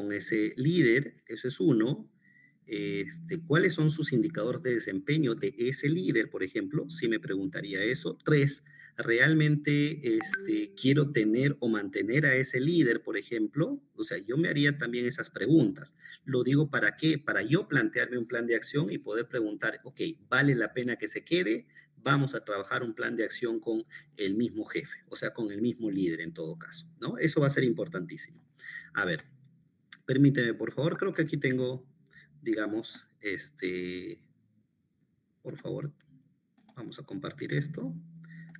con ese líder, eso es uno. ¿Cuáles son sus indicadores de desempeño de ese líder, por ejemplo? Sí me preguntaría eso. Tres, ¿realmente quiero tener o mantener a ese líder, por ejemplo? O sea, yo me haría también esas preguntas. ¿Lo digo para qué? Para yo plantearme un plan de acción y poder preguntar, ok, ¿vale la pena que se quede? Vamos a trabajar un plan de acción con el mismo jefe, o sea, con el mismo líder en todo caso, ¿no? Eso va a ser importantísimo. A ver, permíteme, por favor, creo que aquí tengo, digamos, por favor, vamos a compartir esto,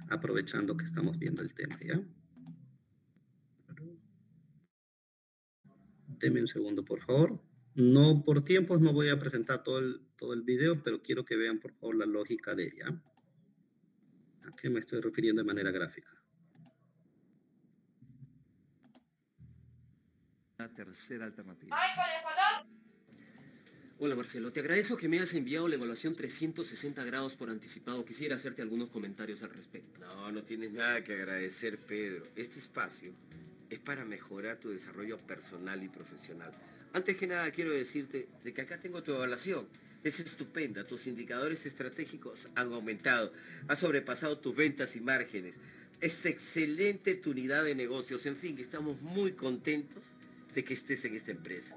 aprovechando que estamos viendo el tema, ¿ya? Deme un segundo, por favor. No, por tiempos no voy a presentar todo el video, pero quiero que vean, por favor, la lógica de ella. ¿A qué me estoy refiriendo de manera gráfica? La tercera alternativa. Hola Marcelo, te agradezco que me hayas enviado la evaluación 360 grados por anticipado. Quisiera hacerte algunos comentarios al respecto. No, no tienes nada que agradecer, Pedro. Este espacio es para mejorar tu desarrollo personal y profesional. Antes que nada, quiero decirte de que acá tengo tu evaluación. Es estupenda, tus indicadores estratégicos han aumentado, has sobrepasado tus ventas y márgenes. Es excelente tu unidad de negocios. En fin, estamos muy contentos de que estés en esta empresa.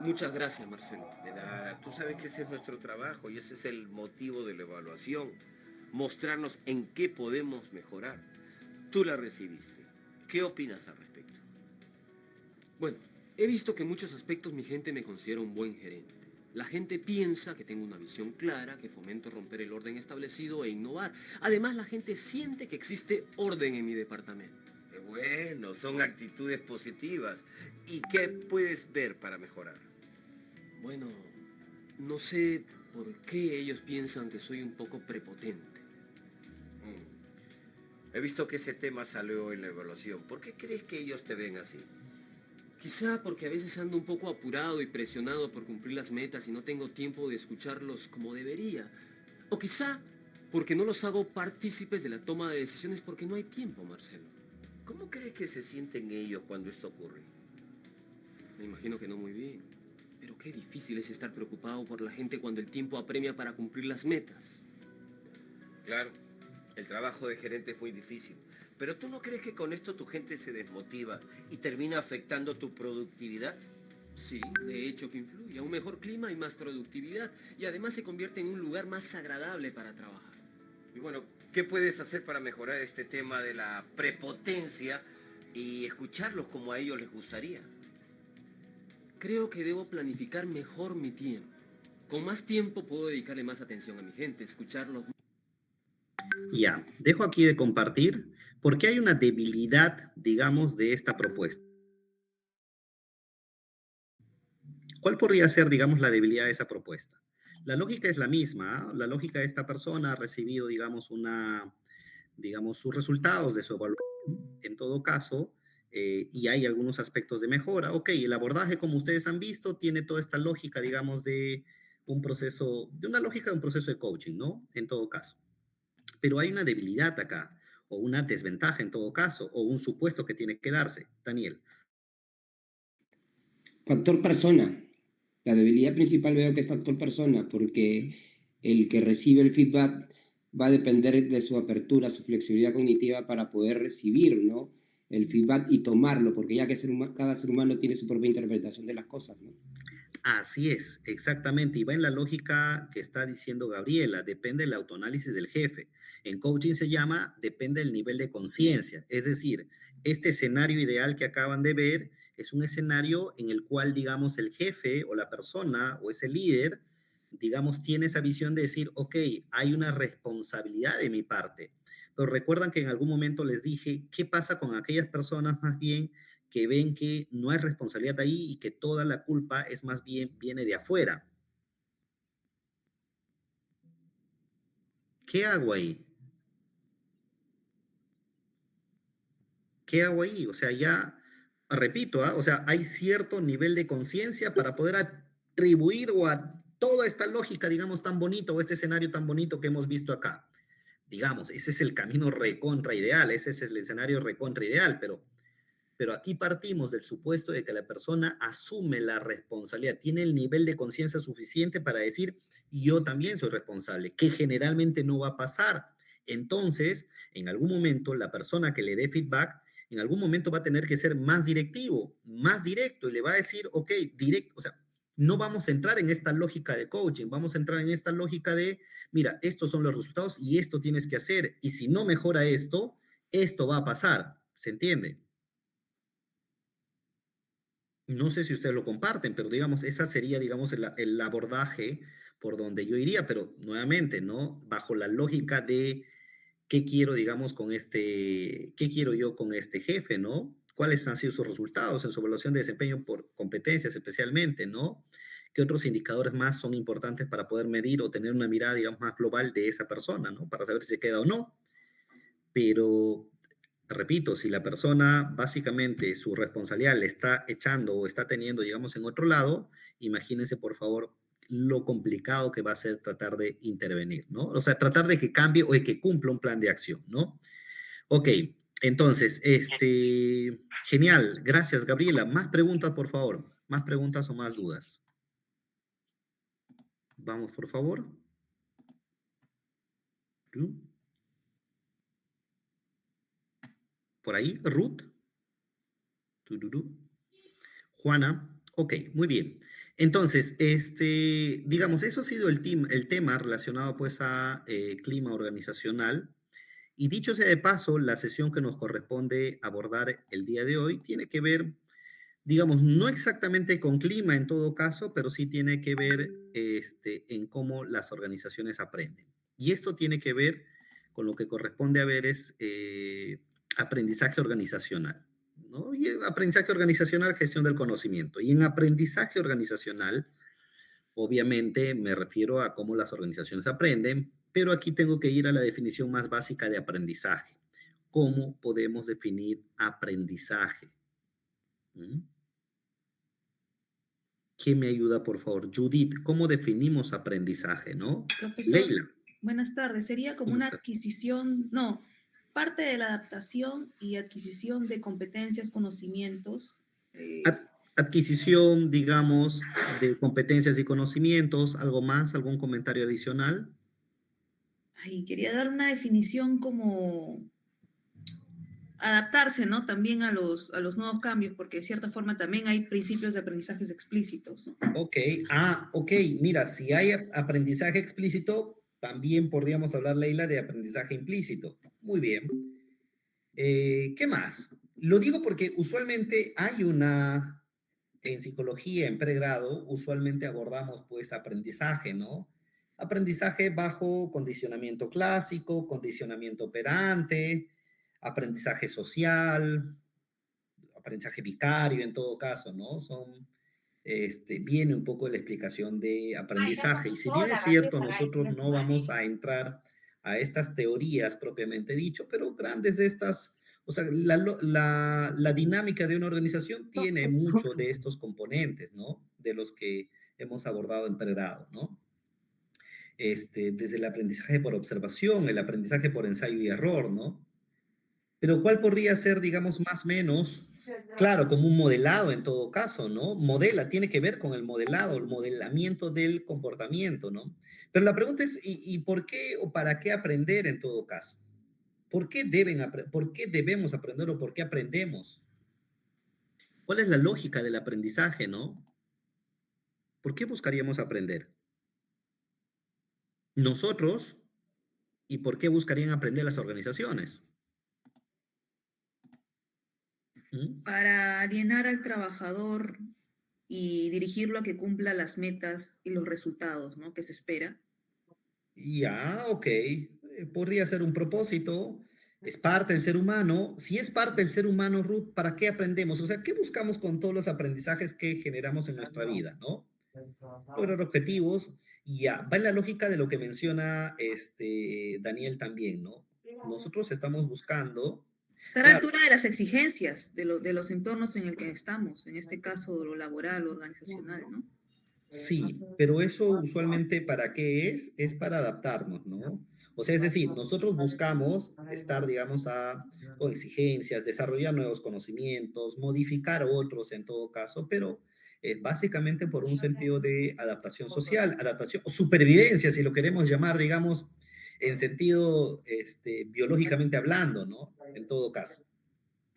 Muchas gracias, Marcelo. De nada, tú sabes que ese es nuestro trabajo y ese es el motivo de la evaluación. Mostrarnos en qué podemos mejorar. Tú la recibiste. ¿Qué opinas al respecto? Bueno, he visto que en muchos aspectos mi gente me considera un buen gerente. La gente piensa que tengo una visión clara, que fomento romper el orden establecido e innovar. Además, la gente siente que existe orden en mi departamento. Qué bueno, son actitudes positivas. ¿Y qué puedes ver para mejorar? Bueno, no sé por qué ellos piensan que soy un poco prepotente. He visto que ese tema salió en la evaluación. ¿Por qué crees que ellos te ven así? Quizá porque a veces ando un poco apurado y presionado por cumplir las metas y no tengo tiempo de escucharlos como debería. O quizá porque no los hago partícipes de la toma de decisiones porque no hay tiempo, Marcelo. ¿Cómo crees que se sienten ellos cuando esto ocurre? Me imagino que no muy bien. Pero qué difícil es estar preocupado por la gente cuando el tiempo apremia para cumplir las metas. Claro, el trabajo de gerente es muy difícil. Pero ¿tú no crees que con esto tu gente se desmotiva y termina afectando tu productividad? Sí, de hecho que influye a un mejor clima y más productividad. Y además se convierte en un lugar más agradable para trabajar. Y bueno, ¿qué puedes hacer para mejorar este tema de la prepotencia y escucharlos como a ellos les gustaría? Creo que debo planificar mejor mi tiempo. Con más tiempo puedo dedicarle más atención a mi gente, escucharlos. Ya, dejo aquí de compartir porque hay una debilidad, digamos, de esta propuesta. ¿Cuál podría ser, digamos, la debilidad de esa propuesta? La lógica es la misma, ¿ah? La lógica de esta persona ha recibido, digamos, digamos, sus resultados de su evaluación, en todo caso, y hay algunos aspectos de mejora. Ok, el abordaje, como ustedes han visto, tiene toda esta lógica, digamos, de un proceso, de una lógica de un proceso de coaching, ¿no? En todo caso. Pero hay una debilidad acá, o una desventaja en todo caso, o un supuesto que tiene que darse. Daniel. Factor persona. La debilidad principal veo que es factor persona, porque el que recibe el feedback va a depender de su apertura, su flexibilidad cognitiva para poder recibir, ¿no?, el feedback y tomarlo, porque ya que cada ser humano tiene su propia interpretación de las cosas, ¿no? Así es, exactamente. Y va en la lógica que está diciendo Gabriela, depende del autoanálisis del jefe. En coaching se llama depende del nivel de conciencia. Es decir, este escenario ideal que acaban de ver es un escenario en el cual, digamos, el jefe o la persona o ese líder, digamos, tiene esa visión de decir, ok, hay una responsabilidad de mi parte. Pero recuerdan que en algún momento les dije, ¿qué pasa con aquellas personas más bien que ven que no hay responsabilidad ahí y que toda la culpa es más bien viene de afuera? ¿Qué hago ahí? ¿Qué hago ahí? O sea, ya, repito, ¿ah? O sea, hay cierto nivel de conciencia para poder atribuir o a toda esta lógica, digamos, tan bonito o este escenario tan bonito que hemos visto acá. Digamos, ese es el camino recontra ideal, ese es el escenario recontra ideal, pero Pero aquí partimos del supuesto de que la persona asume la responsabilidad, tiene el nivel de conciencia suficiente para decir, yo también soy responsable, que generalmente no va a pasar. Entonces, en algún momento, la persona que le dé feedback, en algún momento va a tener que ser más directivo, más directo, y le va a decir, ok, directo, o sea, no vamos a entrar en esta lógica de coaching, vamos a entrar en esta lógica de, mira, estos son los resultados y esto tienes que hacer, y si no mejora esto, esto va a pasar, ¿se entiende? No sé si ustedes lo comparten, pero digamos, esa sería, digamos, el abordaje por donde yo iría, pero nuevamente, ¿no? Bajo la lógica de qué quiero, digamos, qué quiero yo con este jefe, ¿no? ¿Cuáles han sido sus resultados en su evaluación de desempeño por competencias especialmente, ¿no? ¿Qué otros indicadores más son importantes para poder medir o tener una mirada, digamos, más global de esa persona, ¿no? Para saber si se queda o no. Pero repito, si la persona básicamente su responsabilidad le está echando o está teniendo, digamos, en otro lado, imagínense por favor lo complicado que va a ser tratar de intervenir, ¿no? O sea, tratar de que cambie o de que cumpla un plan de acción, ¿no? Ok, entonces, genial, gracias Gabriela. Más preguntas, por favor. Más preguntas o más dudas. Vamos, por favor. Por ahí, Ruth. Tururú. Juana, ok, muy bien. Entonces, digamos, eso ha sido el tema relacionado pues a clima organizacional. Y dicho sea de paso, la sesión que nos corresponde abordar el día de hoy tiene que ver, digamos, no exactamente con clima en todo caso, pero sí tiene que ver en cómo las organizaciones aprenden. Y esto tiene que ver con lo que corresponde a ver es aprendizaje organizacional, ¿no? Y aprendizaje organizacional, gestión del conocimiento. Y en aprendizaje organizacional, obviamente me refiero a cómo las organizaciones aprenden, pero aquí tengo que ir a la definición más básica de aprendizaje. ¿Cómo podemos definir aprendizaje? ¿Mm? ¿Quién me ayuda, por favor? Judith, ¿cómo definimos aprendizaje, no? Profesor, Leila, buenas tardes. Sería como ¿cómo una estás? adquisición, no, parte de la adaptación y adquisición de competencias, conocimientos. Ad- Adquisición, digamos, de competencias y conocimientos, ¿algo más? ¿Algún comentario adicional? Quería dar una definición como adaptarse, ¿no? También a los nuevos cambios, porque de cierta forma también hay principios de aprendizajes explícitos. Ok, ok, mira, si hay aprendizaje explícito, también podríamos hablar, Leila, de aprendizaje implícito. Muy bien. ¿Qué más? Lo digo porque usualmente en psicología, en pregrado, usualmente abordamos pues aprendizaje, ¿no? Aprendizaje bajo condicionamiento clásico, condicionamiento operante, aprendizaje social, aprendizaje vicario en todo caso, ¿no? Viene un poco la explicación de aprendizaje. Y si bien es cierto, nosotros no vamos a entrar a estas teorías propiamente dicho, pero grandes de estas, o sea, la dinámica de una organización tiene mucho de estos componentes, ¿no? De los que hemos abordado en pregrado, ¿no? Desde el aprendizaje por observación, el aprendizaje por ensayo y error, ¿no? Pero ¿cuál podría ser, digamos, más o menos, claro, como un modelado en todo caso, ¿no? Modela, tiene que ver con el modelado, el modelamiento del comportamiento, ¿no? Pero la pregunta es, ¿y por qué o para qué aprender en todo caso? ¿Por qué debemos aprender o por qué aprendemos? ¿Cuál es la lógica del aprendizaje, no? ¿Por qué buscaríamos aprender? Nosotros, ¿y por qué buscarían aprender las organizaciones? ¿Mm? Para alienar al trabajador y dirigirlo a que cumpla las metas y los resultados, ¿no? Que se espera. Ya, ok. Podría ser un propósito. Es parte del ser humano. Si es parte del ser humano, Ruth, ¿para qué aprendemos? O sea, ¿qué buscamos con todos los aprendizajes que generamos en nuestra vida, no? Lograr objetivos. Y ya, va en la lógica de lo que menciona Daniel también, ¿no? Nosotros estamos buscando, Estar a la claro, altura de las exigencias de los entornos en el que estamos, en este caso lo laboral, lo organizacional, ¿no? sí, pero eso usualmente ¿para qué es? Es para adaptarnos, ¿no? O sea, es decir, nosotros buscamos estar, digamos, con exigencias, desarrollar nuevos conocimientos, modificar otros en todo caso, pero básicamente por un sentido de adaptación social, adaptación o supervivencia, si lo queremos llamar, digamos, en sentido biológicamente hablando, ¿no? En todo caso.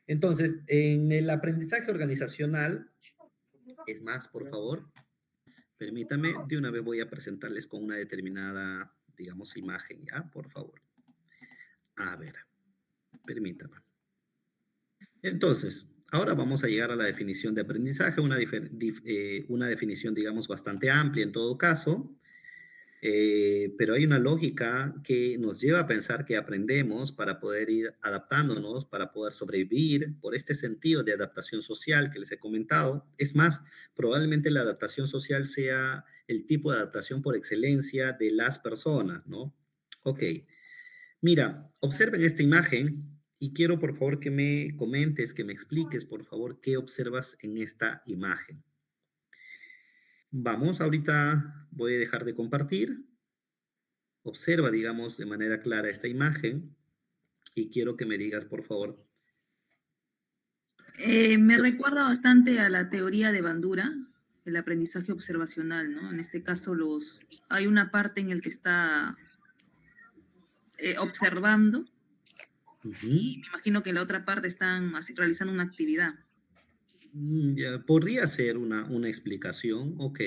Entonces, en el aprendizaje organizacional, es más, por favor, permítame, de una vez voy a presentarles con una determinada, digamos, imagen, ¿ya? Por favor. A ver, permítame. Entonces, ahora vamos a llegar a la definición de aprendizaje, una definición, digamos, bastante amplia en todo caso, pero hay una lógica que nos lleva a pensar que aprendemos para poder ir adaptándonos, para poder sobrevivir, por este sentido de adaptación social que les he comentado. Es más, probablemente la adaptación social sea el tipo de adaptación por excelencia de las personas, ¿no? Ok. Mira, observen esta imagen y quiero por favor que me comentes, que me expliques por favor qué observas en esta imagen. Vamos, ahorita voy a dejar de compartir. Observa, digamos, de manera clara esta imagen y quiero que me digas por favor. Me recuerda bastante a la teoría de Bandura, el aprendizaje observacional, ¿no? En este caso, hay una parte en el que está observando y Ujú. me imagino que en la otra parte están realizando una actividad. Ya, podría ser una explicación, ok.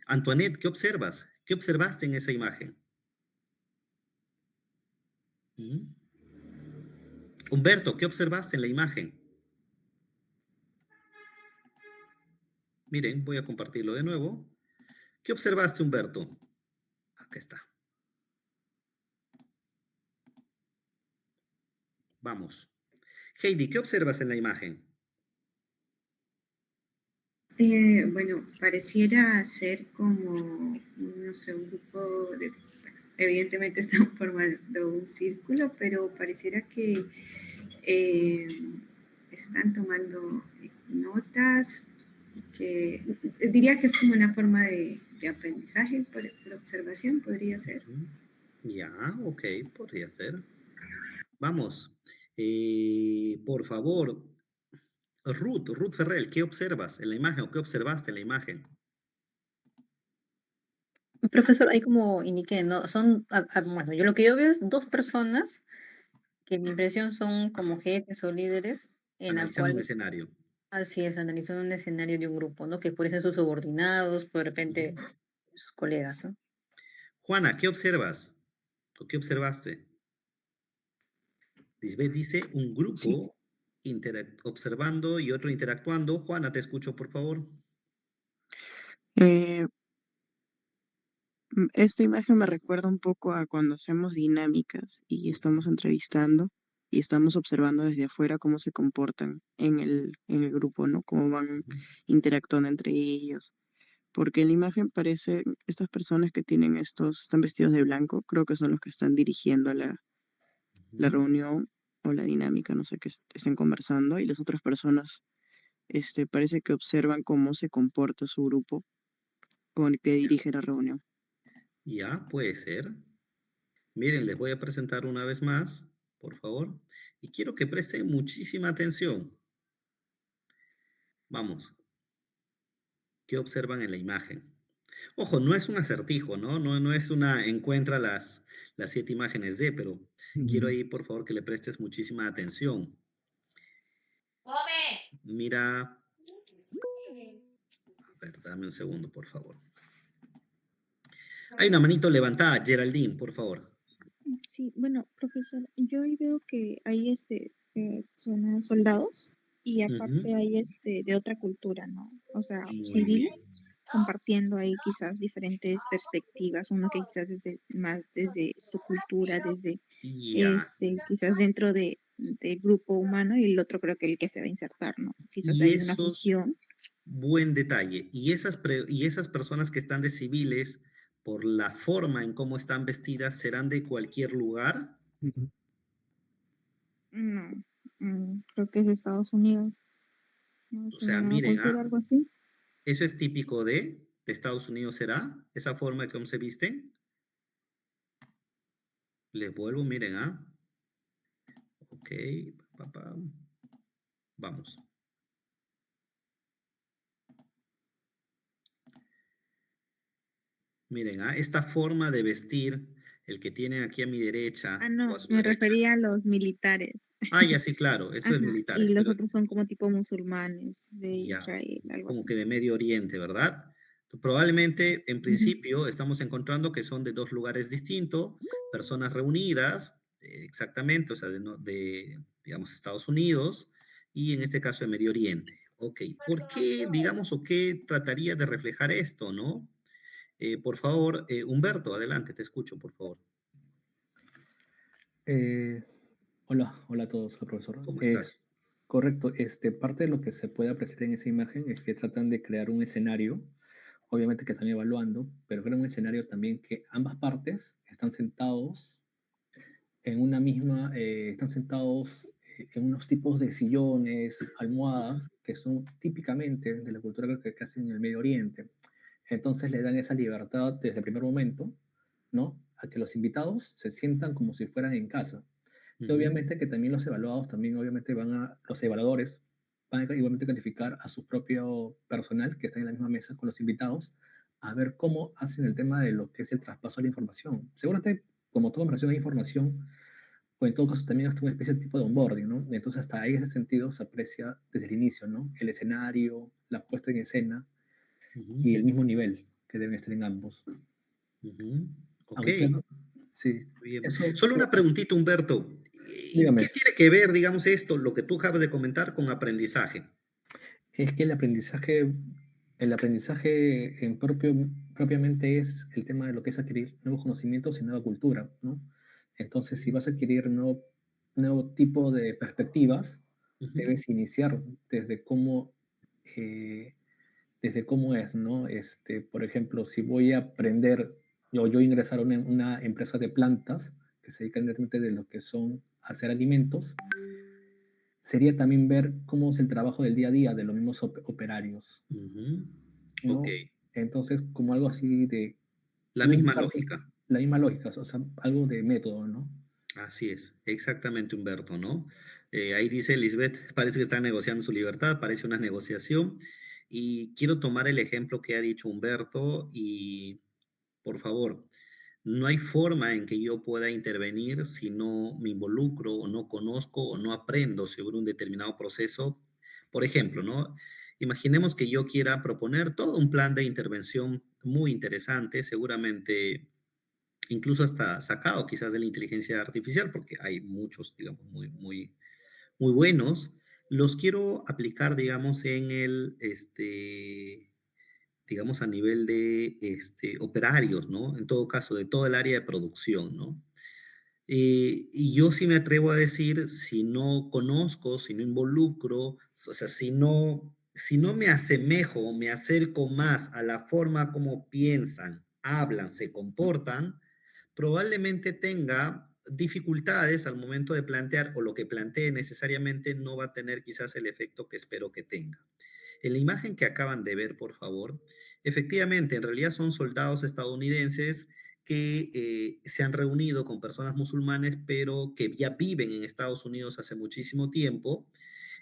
Antoinette, ¿qué observas? ¿Qué observaste en esa imagen? Ujú. Humberto, ¿qué observaste en la imagen? Miren, voy a compartirlo de nuevo. ¿Qué observaste, Humberto? Acá está. Vamos. Heidi, ¿qué observas en la imagen? Bueno, pareciera ser como, no sé, un grupo de, bueno, evidentemente están formando un círculo, pero pareciera que eh, están tomando notas, que diría que es como una forma de aprendizaje por observación, podría ser. Ujú. Ya, ok, podría ser. Vamos. Por favor, Ruth Ferrell, ¿qué observas en la imagen o qué observaste en la imagen? Profesor, ahí como indiqué, ¿no? Bueno, yo lo que yo veo es dos personas que mi impresión son como jefes o líderes, en la Analizando un cual, escenario. así es, analizando un escenario de un grupo, ¿no? Que pueden ser sus subordinados, de Ujú. repente sus colegas, ¿no? Juana, ¿qué observas? ¿O qué observaste? Lisbeth dice un Sí, grupo observando y otro interactuando. Juana, te escucho, por favor. eh, esta imagen me recuerda un poco a cuando hacemos dinámicas y estamos entrevistando y estamos observando desde afuera cómo se comportan en el grupo, ¿no? Cómo van Ujú, interactuando entre ellos. Porque en la imagen parece estas personas que tienen están vestidos de blanco, creo que son los que están dirigiendo la ujú. reunión o la dinámica, no sé, que estén conversando y las otras personas, parece que observan cómo se comporta su grupo con el que dirige la reunión. Ya, puede ser. Miren, les voy a presentar una vez más, por favor. Y quiero que presten muchísima atención. Vamos, ¿qué observan en la imagen? Ojo, no es un acertijo, ¿no? No es una encuentra las 7 imágenes de, pero quiero ahí, por favor, que le prestes muchísima atención. Mira, a ver, dame un segundo, por favor. Hay una manito levantada, Geraldine, por favor. Sí, bueno, profesor, yo ahí veo que hay son soldados y Ujú. aparte hay de otra cultura, ¿no? O sea, Muy civil, bien. compartiendo ahí quizás diferentes perspectivas, uno que quizás más desde su cultura, desde Ya. quizás dentro del grupo humano y el otro creo que el que se va a insertar, ¿no? Quizás Y hay una esos, fusión. buen detalle. Y esas personas que están de civiles, por la forma en cómo están vestidas, serán de cualquier lugar. No, creo que es de Estados Unidos, ¿no? O Es sea, una miren, cultura, algo así. eso es típico de Estados Unidos, ¿será? Esa forma de cómo se visten. Les vuelvo, miren, Ok, vamos. Miren, esta forma de vestir, el que tienen aquí a mi derecha Ah, o a no, su me derecha. refería a los militares. Ya sí, claro, esto es Ajá, militares, y los pero otros son como tipo musulmanes de ya, Israel, algo como así. que de Medio Oriente, ¿verdad? Probablemente, en Ujú. principio, estamos encontrando que son de dos lugares distintos, personas reunidas, exactamente, o sea, digamos, Estados Unidos y en este caso de Medio Oriente. Ok, ¿por qué, digamos, o qué trataría de reflejar esto, no? Por favor, Humberto, adelante, te escucho, por favor. Eh, hola a todos, hola, profesor. ¿Cómo estás? Correcto, parte de lo que se puede apreciar en esa imagen es que tratan de crear un escenario, obviamente que están evaluando, pero crean un escenario también que ambas partes están sentados en una misma, están sentados en unos tipos de sillones, almohadas, que son típicamente de la cultura que hacen en el Medio Oriente. Entonces le dan esa libertad desde el primer momento, ¿no? A que los invitados se sientan como si fueran en casa. Y Ujú, obviamente que también los evaluados, también obviamente los evaluadores van a igualmente calificar a su propio personal que está en la misma mesa con los invitados a ver cómo hacen el tema de lo que es el traspaso de la información. Seguramente, como toda conversación de información, o en todo caso también hasta una especie de tipo de onboarding, ¿no? Entonces hasta ahí en ese sentido se aprecia desde el inicio, ¿no? El escenario, la puesta en escena ujú, y el mismo nivel que deben estar en ambos. ujú. Ok, Aunque, sí, bien. eso, Solo una preguntita, Humberto. ¿Y qué dígame, tiene que ver, digamos, esto, lo que tú acabas de comentar, con aprendizaje? es que el aprendizaje propiamente es el tema de lo que es adquirir nuevos conocimientos y nueva cultura, ¿no? Entonces, si vas a adquirir nuevo tipo de perspectivas, Ujú, debes iniciar desde cómo, eh, desde cómo es, ¿no? Por ejemplo, si voy a aprender, yo ingresar a una empresa de plantas que se dedican directamente de lo que son hacer alimentos, sería también ver cómo es el trabajo del día a día de los mismos operarios, ujú. Ok, ¿no? Entonces, como algo así de la una misma parte, lógica. la misma lógica, o sea, algo de método, ¿no? Así es, exactamente, Humberto, ¿no? Ahí dice Lisbeth, parece que están negociando su libertad, parece una negociación. Y quiero tomar el ejemplo que ha dicho Humberto y, por favor, no hay forma en que yo pueda intervenir si no me involucro o no conozco o no aprendo sobre un determinado proceso. Por ejemplo, ¿no? Imaginemos que yo quiera proponer todo un plan de intervención muy interesante, seguramente incluso hasta sacado quizás de la inteligencia artificial, porque hay muchos, digamos, muy buenos. Los quiero aplicar, digamos, digamos, a nivel de operarios, ¿no? En todo caso, de todo el área de producción, ¿no? Y yo sí me atrevo a decir, si no conozco, si no involucro, o sea, si no me asemejo o me acerco más a la forma como piensan, hablan, se comportan, probablemente tenga dificultades al momento de plantear o lo que plantee necesariamente no va a tener quizás el efecto que espero que tenga. En la imagen que acaban de ver, por favor, efectivamente, en realidad son soldados estadounidenses que se han reunido con personas musulmanes, pero que ya viven en Estados Unidos hace muchísimo tiempo,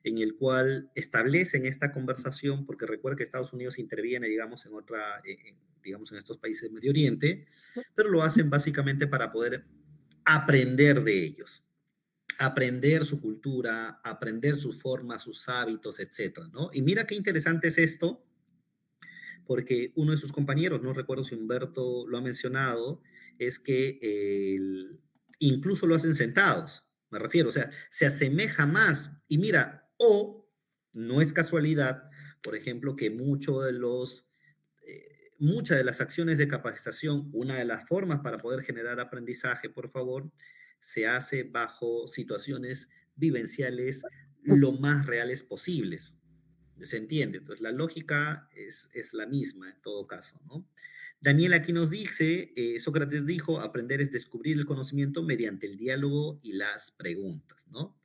en el cual establecen esta conversación, porque recuerda que Estados Unidos interviene, digamos, digamos, en estos países de Medio Oriente, pero lo hacen básicamente para poder aprender de ellos, aprender su cultura, aprender sus formas, sus hábitos, etcétera, ¿no? Y mira qué interesante es esto, porque uno de sus compañeros, no recuerdo si Humberto lo ha mencionado, es que incluso lo hacen sentados, me refiero, o sea, se asemeja más. Y mira, no es casualidad, por ejemplo, que muchas de las acciones de capacitación, una de las formas para poder generar aprendizaje, por favor, se hace bajo situaciones vivenciales lo más reales posibles. ¿Se entiende? Entonces, la lógica es la misma en todo caso, ¿no? Daniel aquí nos dice, Sócrates dijo, aprender es descubrir el conocimiento mediante el diálogo y las preguntas, ¿no?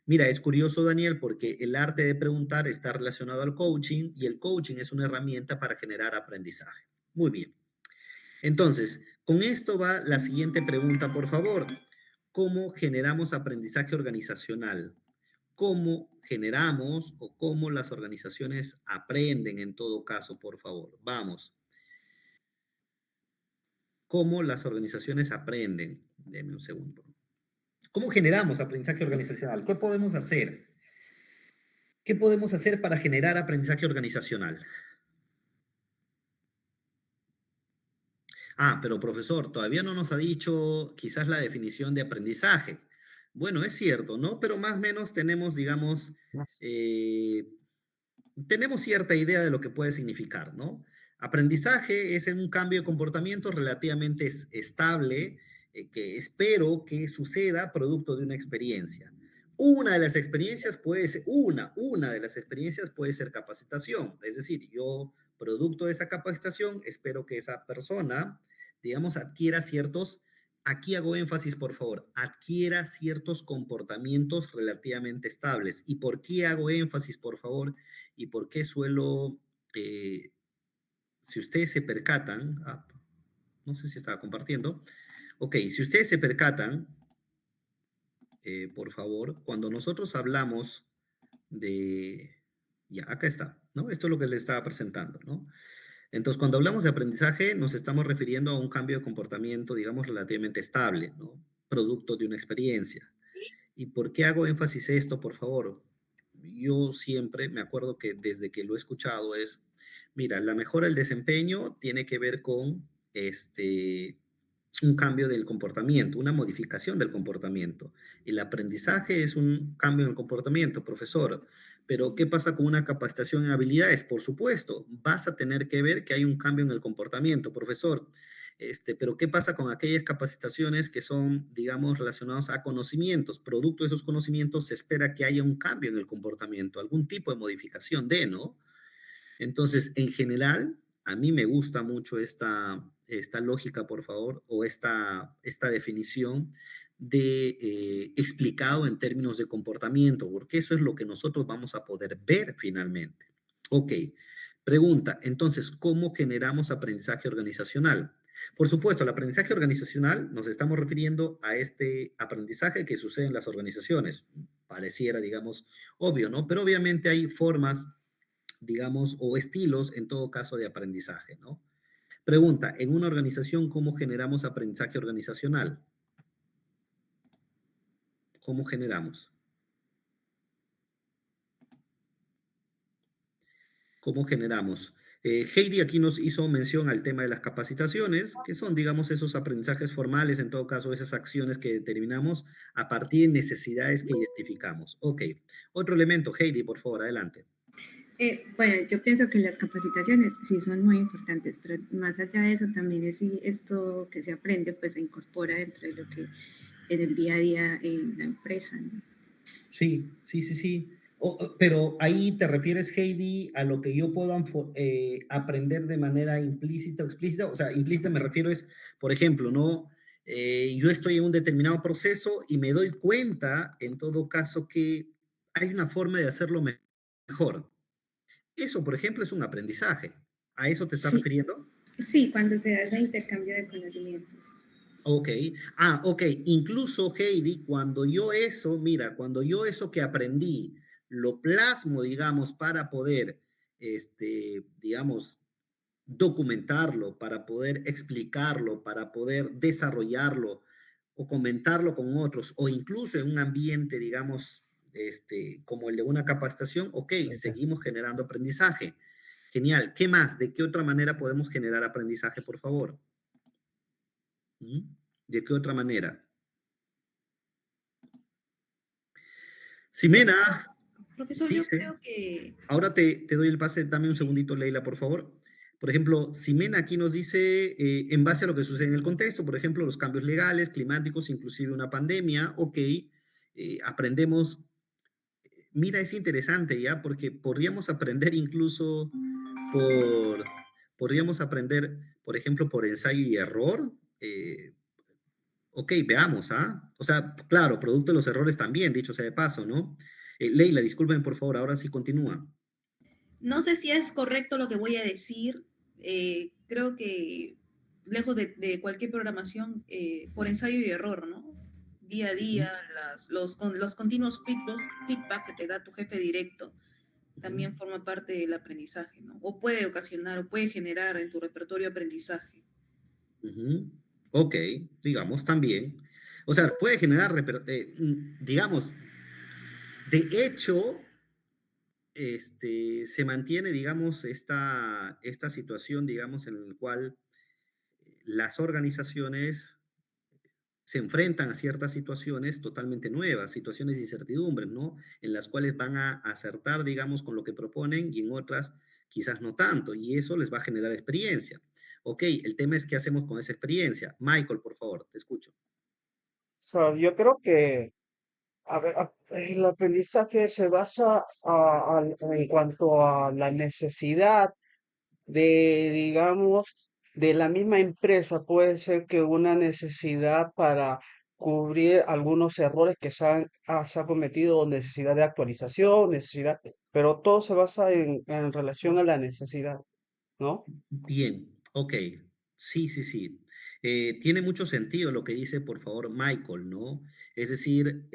Mira, es curioso, Daniel, porque el arte de preguntar está relacionado al coaching y el coaching es una herramienta para generar aprendizaje. Muy bien. Entonces, con esto va la siguiente pregunta, por favor. ¿Cómo generamos aprendizaje organizacional? ¿Cómo generamos o cómo las organizaciones aprenden en todo caso, por favor? Vamos. ¿Cómo las organizaciones aprenden? Deme un segundo. ¿Cómo generamos aprendizaje organizacional? ¿Qué podemos hacer? ¿Qué podemos hacer para generar aprendizaje organizacional? Ah, pero profesor, todavía no nos ha dicho quizás la definición de aprendizaje. Bueno, es cierto, ¿no? Pero más o menos tenemos, digamos, eh, tenemos cierta idea de lo que puede significar, ¿no? Aprendizaje es un cambio de comportamiento relativamente estable, que espero que suceda producto de una experiencia. Una de las experiencias puede ser, una de las experiencias puede ser capacitación. Es decir, yo, producto de esa capacitación, espero que esa persona, digamos, adquiera ciertos, aquí hago énfasis, por favor, adquiera ciertos comportamientos relativamente estables. ¿Y por qué hago énfasis, por favor? ¿Y por qué suelo, eh, si ustedes se percatan, no sé si estaba compartiendo, ok, si ustedes se percatan, por favor, cuando nosotros hablamos de, ya, acá está, ¿no? Esto es lo que les estaba presentando, ¿no? Entonces, cuando hablamos de aprendizaje, nos estamos refiriendo a un cambio de comportamiento, digamos, relativamente estable, ¿no? Producto de una experiencia. ¿Y por qué hago énfasis en esto, por favor? Yo siempre me acuerdo que desde que lo he escuchado es, mira, la mejora del desempeño tiene que ver con un cambio del comportamiento, una modificación del comportamiento. El aprendizaje es un cambio en el comportamiento, profesor. Pero, ¿qué pasa con una capacitación en habilidades? Por supuesto, vas a tener que ver que hay un cambio en el comportamiento, profesor. Pero ¿qué pasa con aquellas capacitaciones que son, digamos, relacionadas a conocimientos? Producto de esos conocimientos se espera que haya un cambio en el comportamiento, algún tipo de modificación de, ¿no? Entonces, en general, a mí me gusta mucho esta lógica, por favor, o esta definición de explicado en términos de comportamiento, porque eso es lo que nosotros vamos a poder ver finalmente. Ok, pregunta, entonces, ¿cómo generamos aprendizaje organizacional? Por supuesto, el aprendizaje organizacional nos estamos refiriendo a este aprendizaje que sucede en las organizaciones. Pareciera, digamos, obvio, ¿no? Pero obviamente hay formas, digamos, o estilos en todo caso de aprendizaje, ¿no? Pregunta, en una organización, ¿cómo generamos aprendizaje organizacional? ¿Cómo generamos? ¿Cómo generamos? Heidi aquí nos hizo mención al tema de las capacitaciones, que son, digamos, esos aprendizajes formales, en todo caso, esas acciones que determinamos a partir de necesidades que identificamos. Ok. Otro elemento, Heidi, por favor, adelante. Bueno, yo pienso que las capacitaciones sí son muy importantes, pero más allá de eso también es esto que se aprende, pues se incorpora dentro de lo que en el día a día en la empresa, ¿no? Sí, sí, sí, sí. Pero ahí te refieres, Heidi, a lo que yo puedo aprender de manera implícita o explícita. O sea, implícita me refiero es, por ejemplo, ¿no? Yo estoy en un determinado proceso y me doy cuenta, en todo caso, que hay una forma de hacerlo mejor. Eso, por ejemplo, es un aprendizaje. ¿A eso te estás Sí, refiriendo? sí, cuando se da ese intercambio de conocimientos. Ok. Ah, ok. Incluso, Heidi, cuando yo eso que aprendí, lo plasmo, digamos, para poder, digamos, documentarlo, para poder explicarlo, para poder desarrollarlo o comentarlo con otros, o incluso en un ambiente, digamos, como el de una capacitación, ok, seguimos generando aprendizaje. Genial. ¿Qué más? ¿De qué otra manera podemos generar aprendizaje, por favor? ¿Mm? ¿De qué otra manera? Ximena, Profesor, profesor, yo dice, creo que ahora te doy el pase, dame un segundito, Leila, por favor. Por ejemplo, Ximena aquí nos dice, en base a lo que sucede en el contexto, por ejemplo, los cambios legales, climáticos, inclusive una pandemia, ok, aprendemos, mira, es interesante, ¿ya? Porque podríamos aprender incluso por, podríamos aprender, por ejemplo, por ensayo y error. Ok, veamos, ¿ah? O sea, claro, producto de los errores también, dicho sea de paso, ¿no? Leila, disculpen, por favor, ahora sí continúa. no sé si es correcto lo que voy a decir. Creo que lejos de cualquier programación, por ensayo y error, ¿no? día a Ujú, día, los continuos feedback que te da tu jefe directo, ujú, también forma parte del aprendizaje, ¿no? O puede ocasionar o puede generar en tu repertorio aprendizaje. ujú. Ok, digamos también. O sea, puede generar, digamos, de hecho, se mantiene, digamos, esta situación, digamos, en la cual las organizaciones se enfrentan a ciertas situaciones totalmente nuevas, situaciones de incertidumbre, ¿no? En las cuales van a acertar, digamos, con lo que proponen y en otras quizás no tanto, y eso les va a generar experiencia. Ok, el tema es qué hacemos con esa experiencia. Michael, por favor, te escucho. Sea, yo creo que, a ver, el aprendizaje se basa en cuanto a la necesidad de, digamos, de la misma empresa. Puede ser que una necesidad para cubrir algunos errores que se ha cometido, o necesidad de actualización, necesidad, pero todo se basa en relación a la necesidad, ¿no? Bien, ok. Sí, sí, sí. Tiene mucho sentido lo que dice, por favor, Michael, ¿no? Es decir,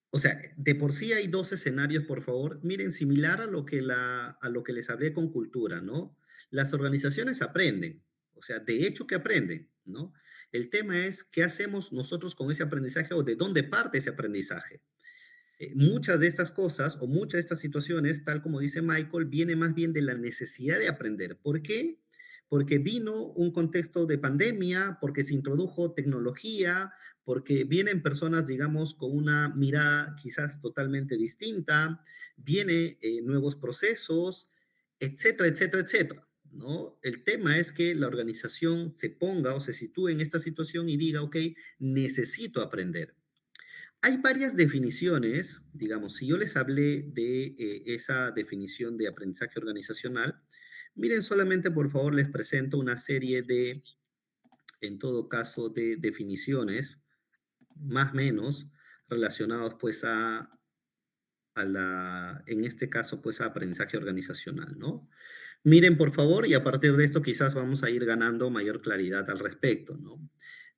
o sea, de por sí hay dos escenarios, por favor. Miren, similar a lo que les hablé con cultura, ¿no? Las organizaciones aprenden, o sea, de hecho que aprenden, ¿no? El tema es qué hacemos nosotros con ese aprendizaje o de dónde parte ese aprendizaje. Muchas de estas cosas o muchas de estas situaciones, tal como dice Michael, viene más bien de la necesidad de aprender. ¿Por qué? Porque vino un contexto de pandemia, porque se introdujo tecnología, porque vienen personas, digamos, con una mirada quizás totalmente distinta, viene nuevos procesos, etcétera, etcétera, etcétera. ¿No? El tema es que la organización se ponga o se sitúe en esta situación y diga, ok, necesito aprender. Hay varias definiciones, digamos, si yo les hablé de esa definición de aprendizaje organizacional, miren, solamente por favor les presento una serie de, en todo caso, de definiciones, más o menos, relacionados pues en este caso, pues a aprendizaje organizacional, ¿no? Miren, por favor, y a partir de esto quizás vamos a ir ganando mayor claridad al respecto, ¿no?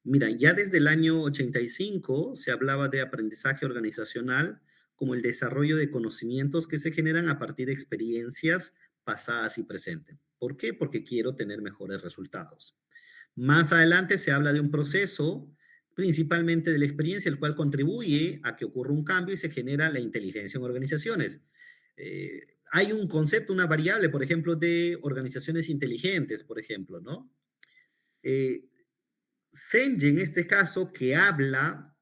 Mira, ya desde el año 85 se hablaba de aprendizaje organizacional como el desarrollo de conocimientos que se generan a partir de experiencias pasadas y presentes. ¿Por qué? Porque quiero tener mejores resultados. Más adelante se habla de un proceso, principalmente de la experiencia, el cual contribuye a que ocurra un cambio y se genera la inteligencia en organizaciones. Hay un concepto, una variable, por ejemplo, de organizaciones inteligentes, por ejemplo, ¿no? Eh, Senge, en este caso, que habla,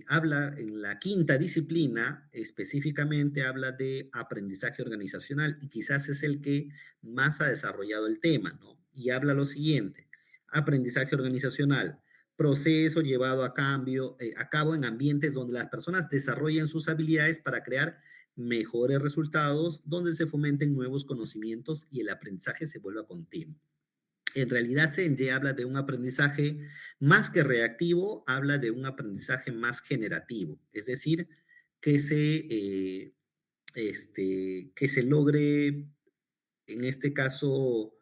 habla en la quinta disciplina, específicamente habla de aprendizaje organizacional y quizás es el que más ha desarrollado el tema, ¿no? Y habla lo siguiente, aprendizaje organizacional, proceso llevado a cabo en ambientes donde las personas desarrollan sus habilidades para crear mejores resultados, donde se fomenten nuevos conocimientos y el aprendizaje se vuelva continuo. En realidad, Senge habla de un aprendizaje más que reactivo, habla de un aprendizaje más generativo, es decir, que que se logre, en este caso,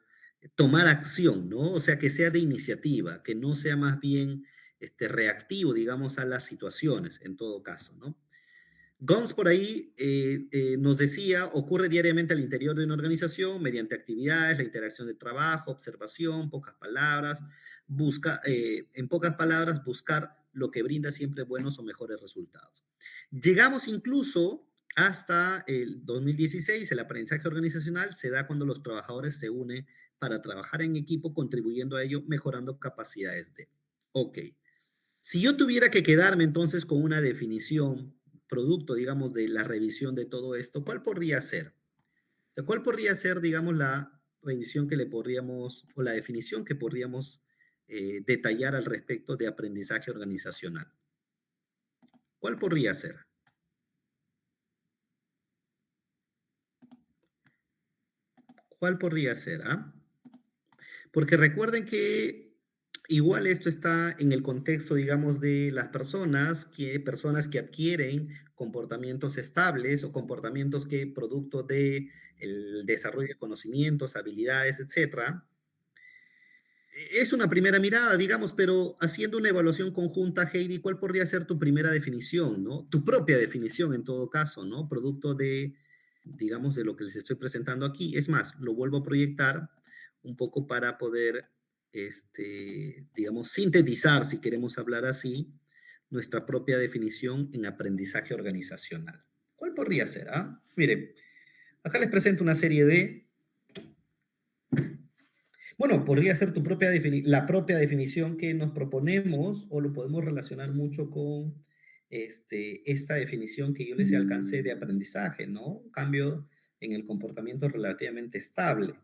tomar acción, ¿no? O sea, que sea de iniciativa, que no sea más bien reactivo, digamos, a las situaciones, en todo caso, ¿no? Gons por ahí nos decía, ocurre diariamente al interior de una organización mediante actividades, la interacción de trabajo, observación, pocas palabras, en pocas palabras, buscar lo que brinda siempre buenos o mejores resultados. Llegamos incluso hasta el 2016, el aprendizaje organizacional se da cuando los trabajadores se unen para trabajar en equipo, contribuyendo a ello, mejorando capacidades de. Ok. Si yo tuviera que quedarme entonces con una definición, producto, digamos, de la revisión de todo esto, ¿cuál podría ser? O sea, ¿cuál podría ser, digamos, la revisión que le podríamos, o la definición que podríamos detallar al respecto de aprendizaje organizacional? ¿Cuál podría ser? ¿Cuál podría ser? ¿Ah? Porque recuerden que igual esto está en el contexto, digamos, de las personas que adquieren comportamientos estables o comportamientos que producto de el desarrollo de conocimientos, habilidades, etcétera, Es una primera mirada, digamos, pero haciendo una evaluación conjunta, Heidi, ¿cuál podría ser tu primera definición, ¿no? Tu propia definición en todo caso, ¿no? Producto de, digamos, de lo que les estoy presentando aquí. Es más, lo vuelvo a proyectar un poco para poder, digamos, sintetizar, si queremos hablar así, nuestra propia definición en aprendizaje organizacional. ¿Cuál podría ser? Ah? Mire, acá les presento una serie de. Bueno, podría ser la propia definición que nos proponemos o lo podemos relacionar mucho con esta definición que yo les alcancé de aprendizaje, ¿no? Un cambio en el comportamiento relativamente estable,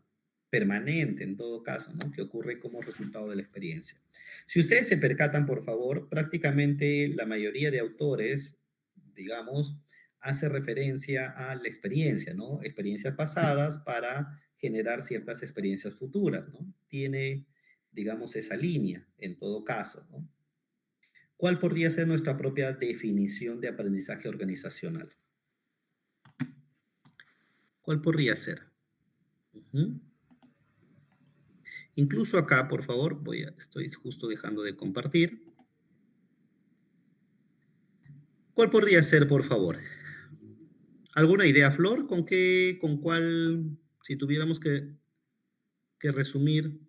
permanente en todo caso, ¿no? Que ocurre como resultado de la experiencia. Si ustedes se percatan, por favor, prácticamente la mayoría de autores, digamos, hace referencia a la experiencia, ¿no? Experiencias pasadas para generar ciertas experiencias futuras, ¿no? Tiene, digamos, esa línea en todo caso, ¿no? ¿Cuál podría ser nuestra propia definición de aprendizaje organizacional? ¿Cuál podría ser? Ujú. Incluso acá, por favor, estoy justo dejando de compartir. ¿Cuál podría ser, por favor? ¿Alguna idea, Flor? ¿Con cuál, si tuviéramos que resumir,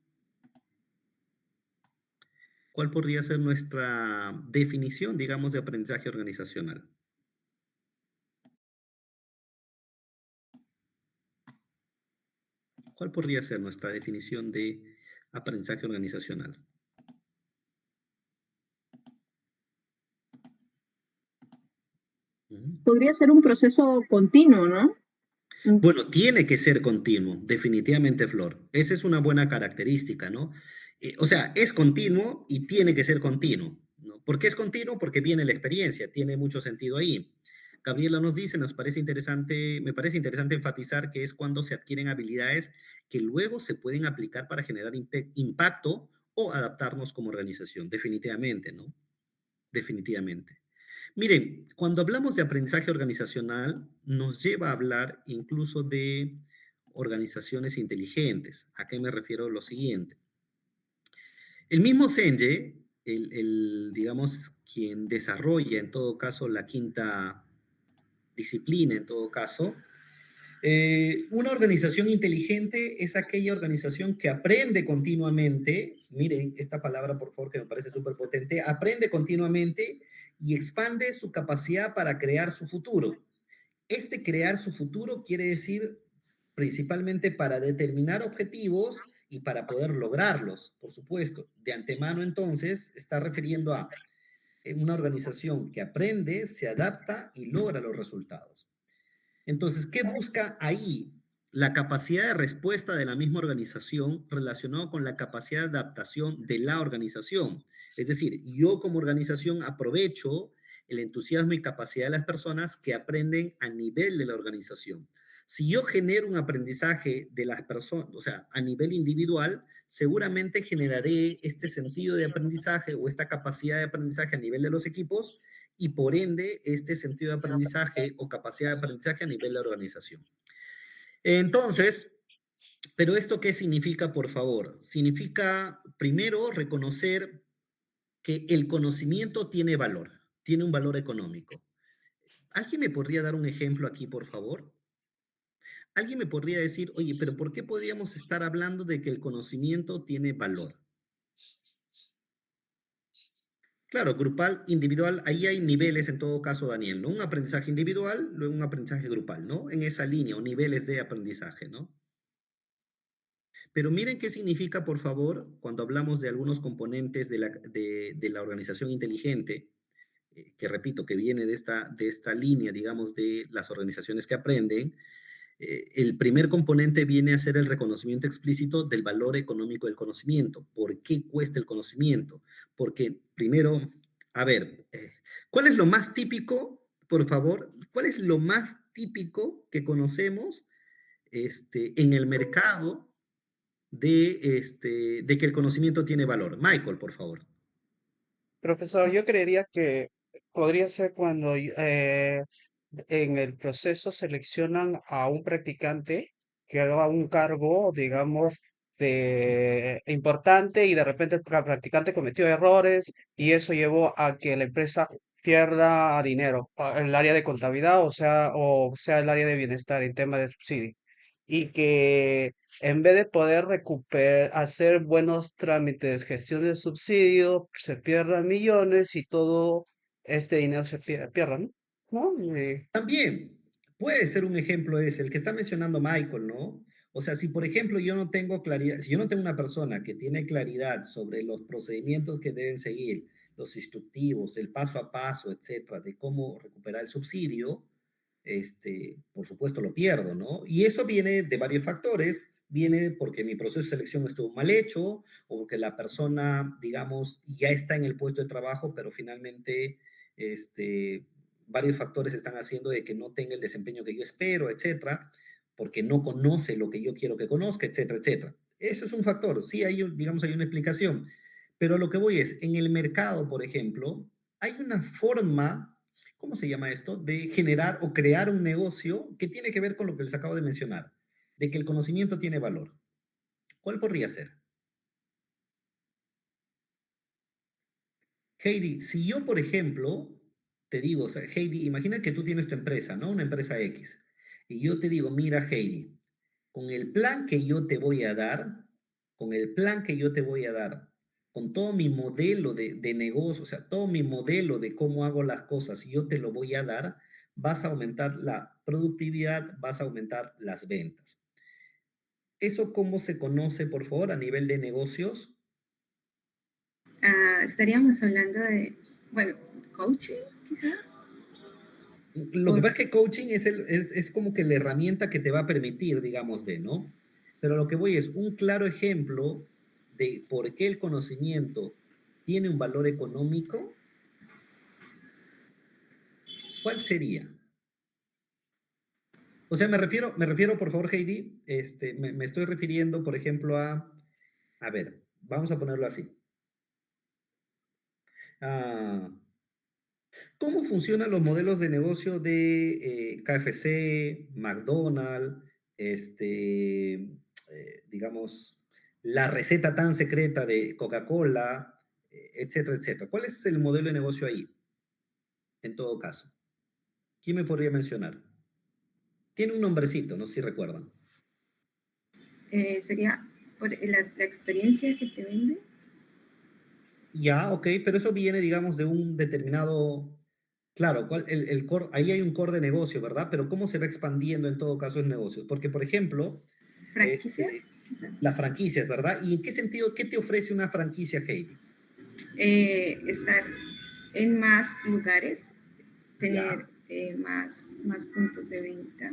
cuál podría ser nuestra definición, digamos, de aprendizaje organizacional? ¿Cuál podría ser nuestra definición de aprendizaje organizacional? Ujú. Podría ser un proceso continuo, ¿no? Bueno, tiene que ser continuo, definitivamente, Flor. Esa es una buena característica, ¿no? O sea, es continuo y tiene que ser continuo, ¿no? ¿Por qué es continuo? Porque viene la experiencia, tiene mucho sentido ahí. Gabriela nos dice, me parece interesante enfatizar que es cuando se adquieren habilidades que luego se pueden aplicar para generar impacto o adaptarnos como organización, definitivamente, ¿no? Definitivamente. Miren, cuando hablamos de aprendizaje organizacional, nos lleva a hablar incluso de organizaciones inteligentes. ¿A qué me refiero? Lo siguiente. El mismo Senge, digamos, quien desarrolla en todo caso la quinta disciplina, en todo caso, una organización inteligente es aquella organización que aprende continuamente, miren esta palabra por favor que me parece súper potente, aprende continuamente y expande su capacidad para crear su futuro. Este crear su futuro quiere decir principalmente para determinar objetivos y para poder lograrlos, por supuesto. De antemano entonces está refiriendo a una organización que aprende, se adapta y logra los resultados. Entonces, ¿qué busca ahí? La capacidad de respuesta de la misma organización relacionado con la capacidad de adaptación de la organización. Es decir, yo como organización aprovecho el entusiasmo y capacidad de las personas que aprenden a nivel de la organización. Si yo genero un aprendizaje de las personas, o sea, a nivel individual, seguramente generaré este sentido de aprendizaje o esta capacidad de aprendizaje a nivel de los equipos y por ende este sentido de aprendizaje o capacidad de aprendizaje a nivel de la organización. Entonces, ¿pero esto qué significa, por favor? Significa, primero, reconocer que el conocimiento tiene valor, tiene un valor económico. ¿Alguien me podría dar un ejemplo aquí, por favor? ¿Alguien me podría decir, oye, pero ¿por qué podríamos estar hablando de que el conocimiento tiene valor? Claro, grupal, individual, ahí hay niveles en todo caso, Daniel, ¿no? Un aprendizaje individual, luego un aprendizaje grupal, ¿no? En esa línea o niveles de aprendizaje, ¿no? Pero miren qué significa, por favor, cuando hablamos de algunos componentes de la organización inteligente, que repito, que viene de esta línea, digamos, de las organizaciones que aprenden. El primer componente viene a ser el reconocimiento explícito del valor económico del conocimiento. ¿Por qué cuesta el conocimiento? Porque primero, a ver, ¿cuál es lo más típico, por favor? ¿Cuál es lo más típico que conocemos en el mercado de que el conocimiento tiene valor? Michael, por favor. Profesor, yo creería que podría ser cuando en el proceso seleccionan a un practicante que haga un cargo, digamos, importante y de repente el practicante cometió errores y eso llevó a que la empresa pierda dinero, el área de contabilidad, o sea el área de bienestar en tema de subsidio. Y que en vez de poder recuperar, hacer buenos trámites, gestión de subsidio, se pierdan millones y todo este dinero se pierda, ¿no? ¿No? También puede ser un ejemplo ese, el que está mencionando Michael, ¿no? O sea, si por ejemplo yo no tengo claridad, si yo no tengo una persona que tiene claridad sobre los procedimientos que deben seguir, los instructivos, el paso a paso, etcétera, de cómo recuperar el subsidio, por supuesto lo pierdo, ¿no? Y eso viene de varios factores. Viene porque mi proceso de selección estuvo mal hecho o porque la persona, digamos, ya está en el puesto de trabajo, pero finalmente, varios factores están haciendo de que no tenga el desempeño que yo espero, etcétera, porque no conoce lo que yo quiero que conozca, etcétera, etcétera. Eso es un factor. Sí, digamos, hay una explicación. Pero lo que voy es, en el mercado, por ejemplo, hay una forma, ¿cómo se llama esto? De generar o crear un negocio que tiene que ver con lo que les acabo de mencionar, de que el conocimiento tiene valor. ¿Cuál podría ser? Heidi, si yo, por ejemplo, te digo, o sea, Heidi, imagina que tú tienes tu empresa, ¿no? Una empresa X. Y yo te digo, mira, Heidi, con el plan que yo te voy a dar, con el plan que yo te voy a dar, con todo mi modelo de negocio, o sea, todo mi modelo de cómo hago las cosas, y yo te lo voy a dar, vas a aumentar la productividad, vas a aumentar las ventas. ¿Eso cómo se conoce, por favor, a nivel de negocios? Estaríamos hablando de, bueno, coaching, quizá. Lo que pasa es que coaching es como que la herramienta que te va a permitir, digamos, ¿no? Pero lo que voy es un claro ejemplo de por qué el conocimiento tiene un valor económico. ¿Cuál sería? O sea, me refiero, por favor, Heidi, me estoy refiriendo, por ejemplo, a ver, vamos a ponerlo así. Ah, ¿cómo funcionan los modelos de negocio de KFC, McDonald's, digamos, la receta tan secreta de Coca-Cola, etcétera, etcétera? ¿Cuál es el modelo de negocio ahí, en todo caso? ¿Quién me podría mencionar? Tiene un nombrecito, no sé si recuerdan. Sería por la experiencia que te vende. Ya, ok, pero eso viene, digamos, de un determinado, claro, ahí hay un core de negocio, ¿verdad? Pero ¿cómo se va expandiendo en todo caso el negocio? Porque, por ejemplo, Franquicias, quizá. las franquicias, ¿verdad? ¿Y en qué sentido, qué te ofrece una franquicia, Heidi? Estar en más lugares, tener más puntos de venta,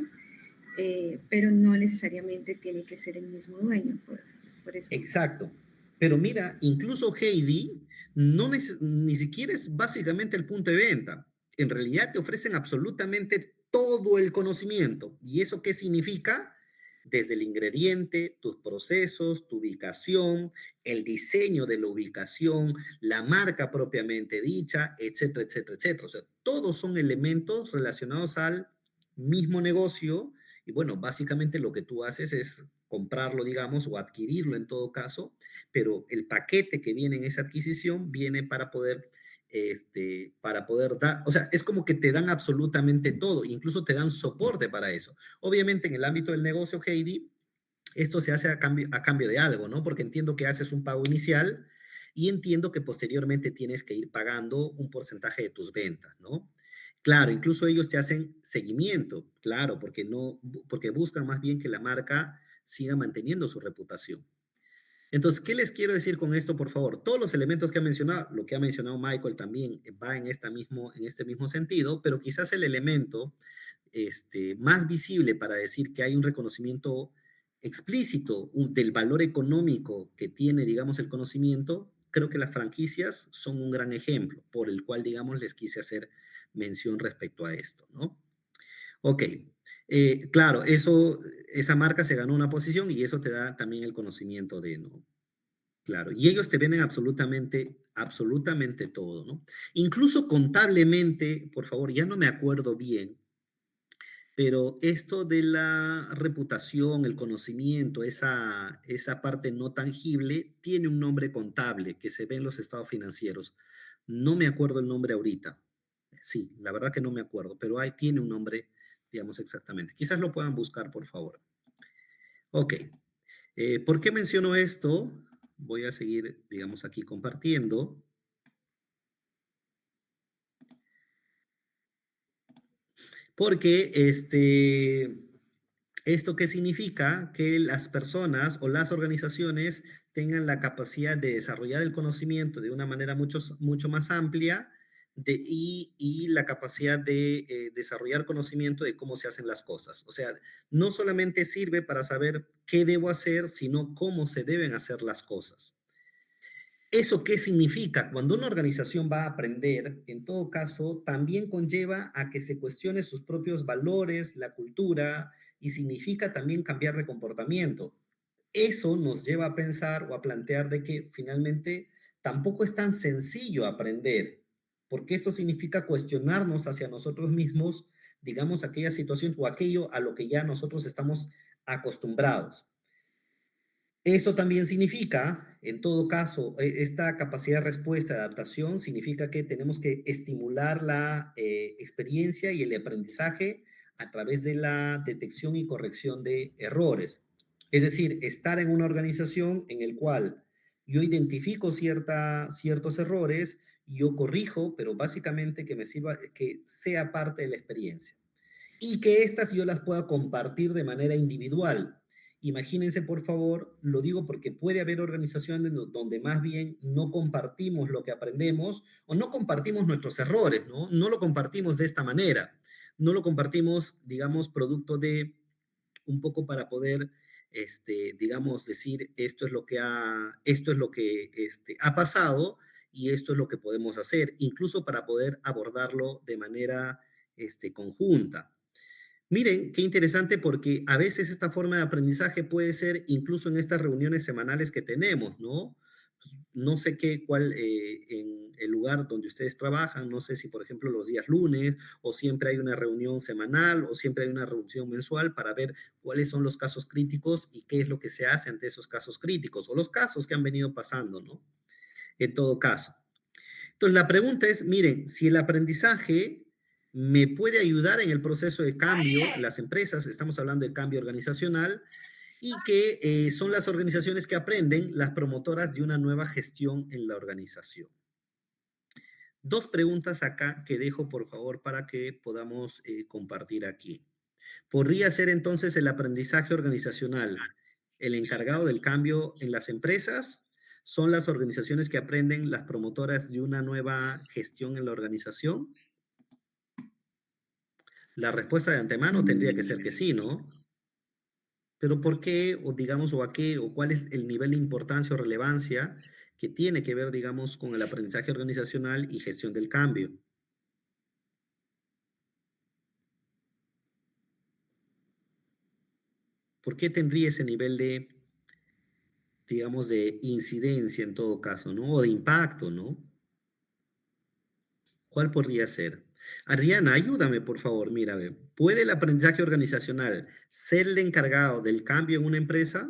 pero no necesariamente tiene que ser el mismo dueño, pues es por eso. Exacto. Pero mira, incluso Heidi no ni siquiera es básicamente el punto de venta. En realidad te ofrecen absolutamente todo el conocimiento. ¿Y eso qué significa? Desde el ingrediente, tus procesos, tu ubicación, el diseño de la ubicación, la marca propiamente dicha, etcétera, etcétera, etcétera. O sea, todos son elementos relacionados al mismo negocio y bueno, básicamente lo que tú haces es comprarlo, digamos, o adquirirlo en todo caso, pero el paquete que viene en esa adquisición viene para poder dar, o sea, es como que te dan absolutamente todo, incluso te dan soporte para eso. Obviamente en el ámbito del negocio, Heidi, esto se hace a cambio de algo, ¿no? Porque entiendo que haces un pago inicial y entiendo que posteriormente tienes que ir pagando un porcentaje de tus ventas, ¿no? Claro, incluso ellos te hacen seguimiento, claro, porque buscan más bien que la marca siga manteniendo su reputación. Entonces, ¿qué les quiero decir con esto, por favor? Todos los elementos que ha mencionado, lo que ha mencionado Michael también va en este mismo sentido, pero quizás el elemento más visible para decir que hay un reconocimiento explícito del valor económico que tiene, digamos, el conocimiento, creo que las franquicias son un gran ejemplo por el cual, digamos, les quise hacer mención respecto a esto, ¿no? Ok, claro, esa marca se ganó una posición y eso te da también el conocimiento de, ¿no? Claro, y ellos te venden absolutamente, absolutamente todo, ¿no? Incluso contablemente, por favor, ya no me acuerdo bien, Pero esto de la reputación, el conocimiento, esa parte no tangible, tiene un nombre contable que se ve en los estados financieros. No me acuerdo el nombre ahorita. Sí, la verdad que no me acuerdo, pero ahí tiene un nombre, digamos exactamente. Quizás lo puedan buscar, por favor. Ok. ¿Por qué menciono esto? Voy a seguir, digamos, aquí compartiendo. Porque ¿esto qué significa? Que las personas o las organizaciones tengan la capacidad de desarrollar el conocimiento de una manera mucho más amplia y la capacidad de desarrollar conocimiento de cómo se hacen las cosas. O sea, no solamente sirve para saber qué debo hacer, sino cómo se deben hacer las cosas. ¿Eso qué significa? Cuando una organización va a aprender, en todo caso, también conlleva a que se cuestione sus propios valores, la cultura, y significa también cambiar de comportamiento. Eso nos lleva a pensar o a plantear de que finalmente tampoco es tan sencillo aprender, porque esto significa cuestionarnos hacia nosotros mismos, digamos, aquella situación o aquello a lo que ya nosotros estamos acostumbrados. Eso también significa, en todo caso, esta capacidad de respuesta, de adaptación, significa que tenemos que estimular la experiencia y el aprendizaje a través de la detección y corrección de errores. Es decir, estar en una organización en el cual yo identifico ciertos errores, yo corrijo, pero básicamente que me sirva, que sea parte de la experiencia y que estas yo las pueda compartir de manera individual. Imagínense, por favor, lo digo porque puede haber organizaciones donde más bien no compartimos lo que aprendemos o no compartimos nuestros errores, ¿no? No lo compartimos de esta manera. No lo compartimos, digamos, producto de un poco para poder, digamos, decir esto es lo que ha pasado y esto es lo que podemos hacer, incluso para poder abordarlo de manera conjunta. Miren, qué interesante porque a veces esta forma de aprendizaje puede ser incluso en estas reuniones semanales que tenemos, ¿no? No sé en el lugar donde ustedes trabajan, no sé si por ejemplo los días lunes o siempre hay una reunión semanal o siempre hay una reunión mensual para ver cuáles son los casos críticos y qué es lo que se hace ante esos casos críticos o los casos que han venido pasando, ¿no? En todo caso. Entonces, la pregunta es, miren, si el aprendizaje me puede ayudar en el proceso de cambio, las empresas, estamos hablando de cambio organizacional, y que son las organizaciones que aprenden, las promotoras de una nueva gestión en la organización. Dos preguntas acá que dejo, por favor, para que podamos compartir aquí. ¿Podría ser entonces el aprendizaje organizacional el encargado del cambio en las empresas? ¿Son las organizaciones que aprenden las promotoras de una nueva gestión en la organización? La respuesta de antemano tendría que ser que sí, ¿no? Pero ¿por qué, o digamos, o a qué, o cuál es el nivel de importancia o relevancia que tiene que ver, digamos, con el aprendizaje organizacional y gestión del cambio? ¿Por qué tendría ese nivel de, digamos, de incidencia en todo caso, ¿no? O de impacto, ¿no? ¿Cuál podría ser? Adriana, ayúdame, por favor. Mira, ve, ¿puede el aprendizaje organizacional ser el encargado del cambio en una empresa?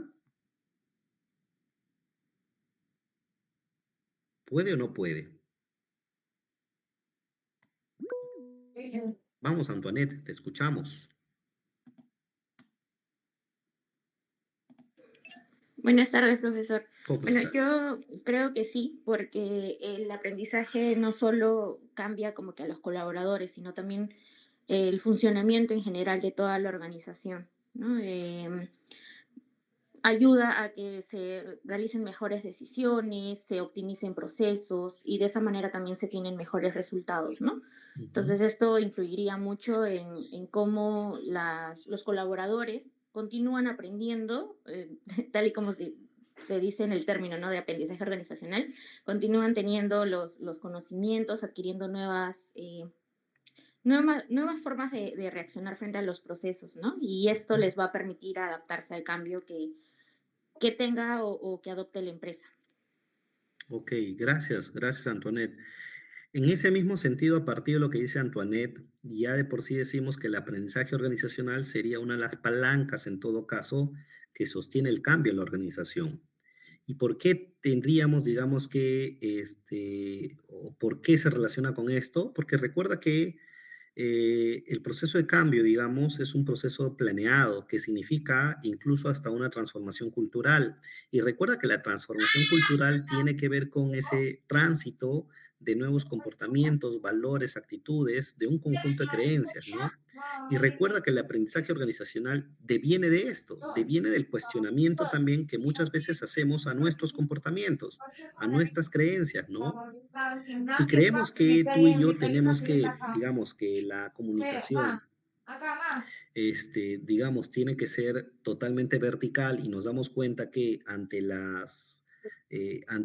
¿Puede o no puede? Vamos, Antoinette, te escuchamos. Buenas tardes, profesor. ¿Cómo Bueno, estás? yo creo que sí, porque el aprendizaje no solo cambia como que a los colaboradores, sino también el funcionamiento en general de toda la organización, ¿no? Ayuda a que se realicen mejores decisiones, se optimicen procesos y de esa manera también se tienen mejores resultados, ¿no? Ujú. Entonces esto influiría mucho en cómo los colaboradores continúan aprendiendo, tal y como se dice en el término, ¿no?, de aprendizaje organizacional, continúan teniendo los conocimientos, adquiriendo nuevas formas de reaccionar frente a los procesos, ¿no? Y esto les va a permitir adaptarse al cambio que tenga o que adopte la empresa. Ok, gracias, gracias, Antoinette. En ese mismo sentido, a partir de lo que dice Antoinette, ya de por sí decimos que el aprendizaje organizacional sería una de las palancas, en todo caso, que sostiene el cambio en la organización. ¿Y por qué tendríamos, digamos que, o por qué se relaciona con esto? Porque recuerda que el proceso de cambio, digamos, es un proceso planeado que significa incluso hasta una transformación cultural. Y recuerda que la transformación cultural tiene que ver con ese tránsito de nuevos comportamientos, valores, actitudes, de un conjunto de creencias, ¿no? Y recuerda que el aprendizaje organizacional deviene de esto, deviene del cuestionamiento también que muchas veces hacemos a nuestros comportamientos, a nuestras creencias, ¿no? Si creemos que tú y yo tenemos que, digamos, que la comunicación, digamos, tiene que ser totalmente vertical y nos damos cuenta que ante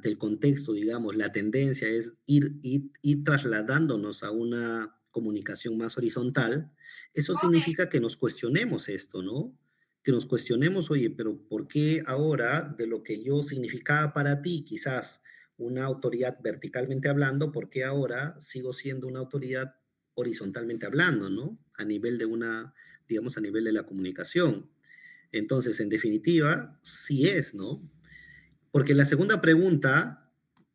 el contexto, digamos, la tendencia es ir trasladándonos a una comunicación más horizontal, eso significa que nos cuestionemos esto, ¿no? Que nos cuestionemos, oye, pero ¿por qué ahora de lo que yo significaba para ti, quizás una autoridad verticalmente hablando, por qué ahora sigo siendo una autoridad horizontalmente hablando, ¿no? A nivel de una, digamos, a nivel de la comunicación. Entonces, en definitiva, sí es, ¿no? Porque la segunda pregunta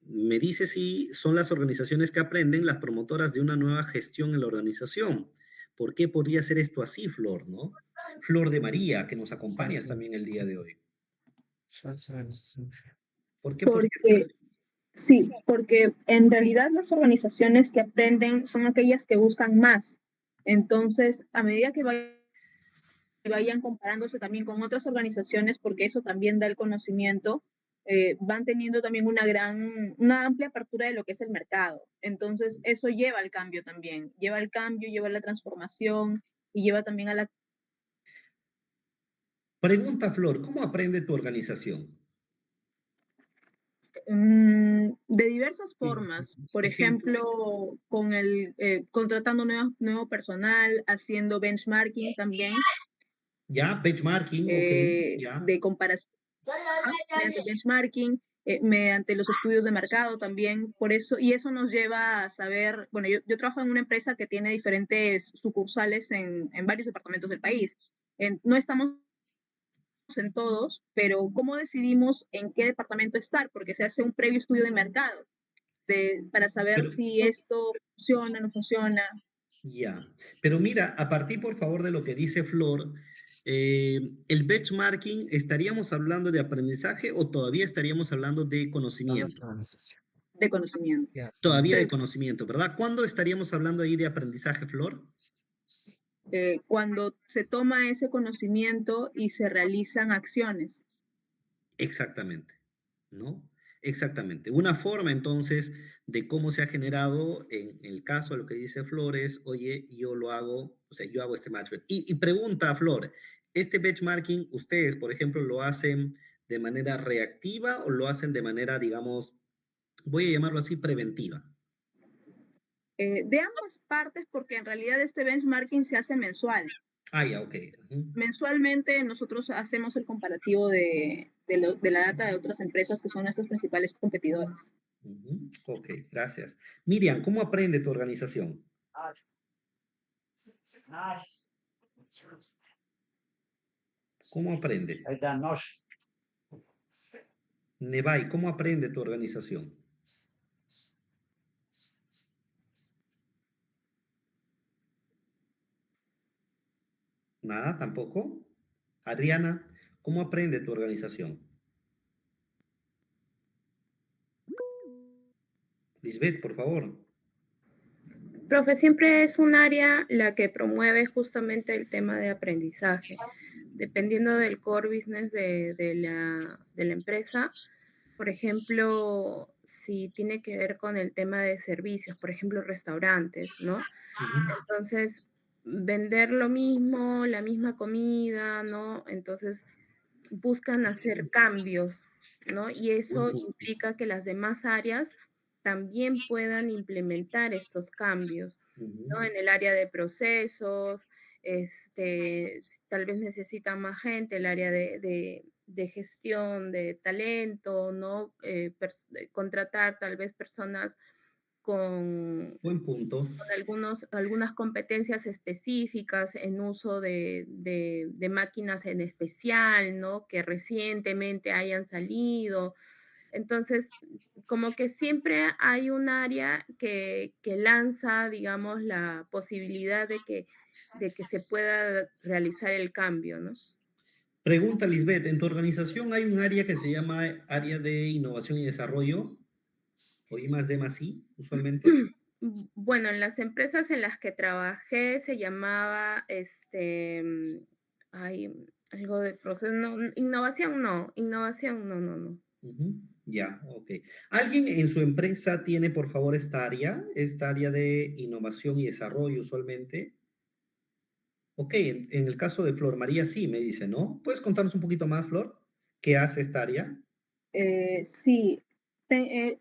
me dice si son las organizaciones que aprenden las promotoras de una nueva gestión en la organización. ¿Por qué podría ser esto así, Flor, no? Flor de María, que nos acompañas también el día de hoy. ¿Por qué podría ser Porque, así? sí, porque en realidad las organizaciones que aprenden son aquellas que buscan más. Entonces, a medida que vayan comparándose también con otras organizaciones, porque eso también da el conocimiento, van teniendo también una amplia apertura de lo que es el mercado. Entonces, eso lleva al cambio también, lleva al cambio, lleva a la transformación y lleva también a la... Pregunta, Flor, ¿cómo aprende tu organización? De diversas formas, por Ejemplo. ejemplo, contratando nuevo personal, haciendo benchmarking también, Ya, benchmarking, ok, ya. de comparación mediante benchmarking, mediante los estudios de mercado también, por eso, y eso nos lleva a saber, bueno, yo trabajo en una empresa que tiene diferentes sucursales en varios departamentos del país. No estamos en todos, pero ¿cómo decidimos en qué departamento estar? Porque se hace un previo estudio de mercado para saber Pero, si esto funciona, no funciona. ya, pero mira, a partir por favor de lo que dice Flor, el benchmarking, ¿estaríamos hablando de aprendizaje o todavía estaríamos hablando de conocimiento? De conocimiento. Todavía de De, conocimiento, ¿verdad? ¿Cuándo estaríamos hablando ahí de aprendizaje, Flor? cuando se toma ese conocimiento y se realizan acciones. Exactamente, ¿no? Exactamente. Una forma entonces de cómo se ha generado, en el caso de lo que dice Flores, oye, yo lo hago, o sea, yo hago este matchmaking. Y pregunta a Flor, ¿este benchmarking ustedes, por ejemplo, lo hacen de manera reactiva o lo hacen de manera, digamos, voy a llamarlo así, preventiva? De ambas partes, porque en realidad este benchmarking se hace mensual. Ah, ya, ok. Ujú. Mensualmente nosotros hacemos el comparativo de la data de otras empresas que son nuestros principales competidores. Ujú. Ok, gracias. Miriam, ¿cómo aprende tu organización? ¿Cómo aprende? Nevai, ¿cómo aprende tu organización? Nada, tampoco. Adriana, ¿cómo aprende tu organización? Lisbeth, por favor. Profe, siempre es un área la que promueve justamente el tema de aprendizaje. Dependiendo del core business de la empresa, por ejemplo, si tiene que ver con el tema de servicios, por ejemplo, restaurantes, ¿no? Ujú. Entonces, vender lo mismo, la misma comida, ¿no? Entonces, buscan hacer cambios, ¿no? Y Buen eso punto. implica que las demás áreas también puedan implementar estos cambios, Ujú. ¿no? En el área de procesos, tal vez necesitan más gente, el área de gestión de talento, ¿no? Contratar tal vez personas con Buen punto. algunas competencias específicas en uso de máquinas en especial, ¿no? Que recientemente hayan salido. Entonces, como que siempre hay un área que lanza, digamos, la posibilidad de que se pueda realizar el cambio, ¿no? Pregunta, Lisbeth, ¿en tu organización hay un área que se llama área de innovación y desarrollo? ¿O I+D+I, usualmente? Bueno, en las empresas en las que trabajé se llamaba, algo de proceso, no, innovación no, no, no. Ujú, ya, ok. ¿Alguien en su empresa tiene, por favor, esta área de innovación y desarrollo usualmente? Ok, en el caso de Flor María sí, me dice, ¿no? ¿Puedes contarnos un poquito más, Flor? ¿Qué hace esta área? Sí,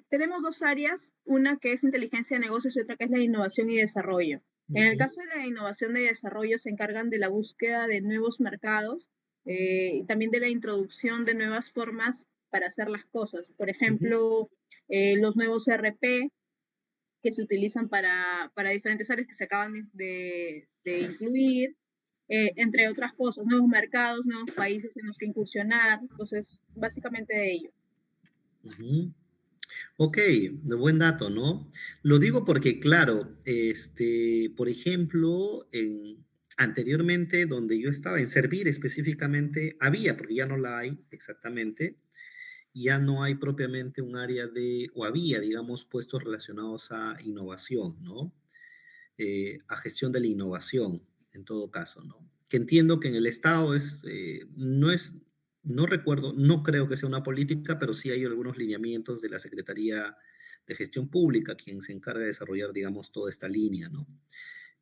tenemos dos áreas, una que es inteligencia de negocios y otra que es la innovación y desarrollo. En el Ujú, caso de la innovación y desarrollo se encargan de la búsqueda de nuevos mercados y también de la introducción de nuevas formas para hacer las cosas. Por ujú. ejemplo, los nuevos ERP que se utilizan para diferentes áreas que se acaban de incluir, entre otras cosas, nuevos mercados, nuevos países en los que incursionar. Entonces, básicamente de ello. Ujú. Ok, de buen dato, ¿no? Lo digo porque, claro, por ejemplo, anteriormente donde yo estaba, en Servir específicamente, había, porque ya no la hay exactamente, ya no hay propiamente un área o había, digamos, puestos relacionados a innovación, ¿no? A gestión de la innovación, en todo caso, ¿no? Que entiendo que en el Estado no recuerdo, no creo que sea una política, pero sí hay algunos lineamientos de la Secretaría de Gestión Pública, quien se encarga de desarrollar, digamos, toda esta línea, ¿no?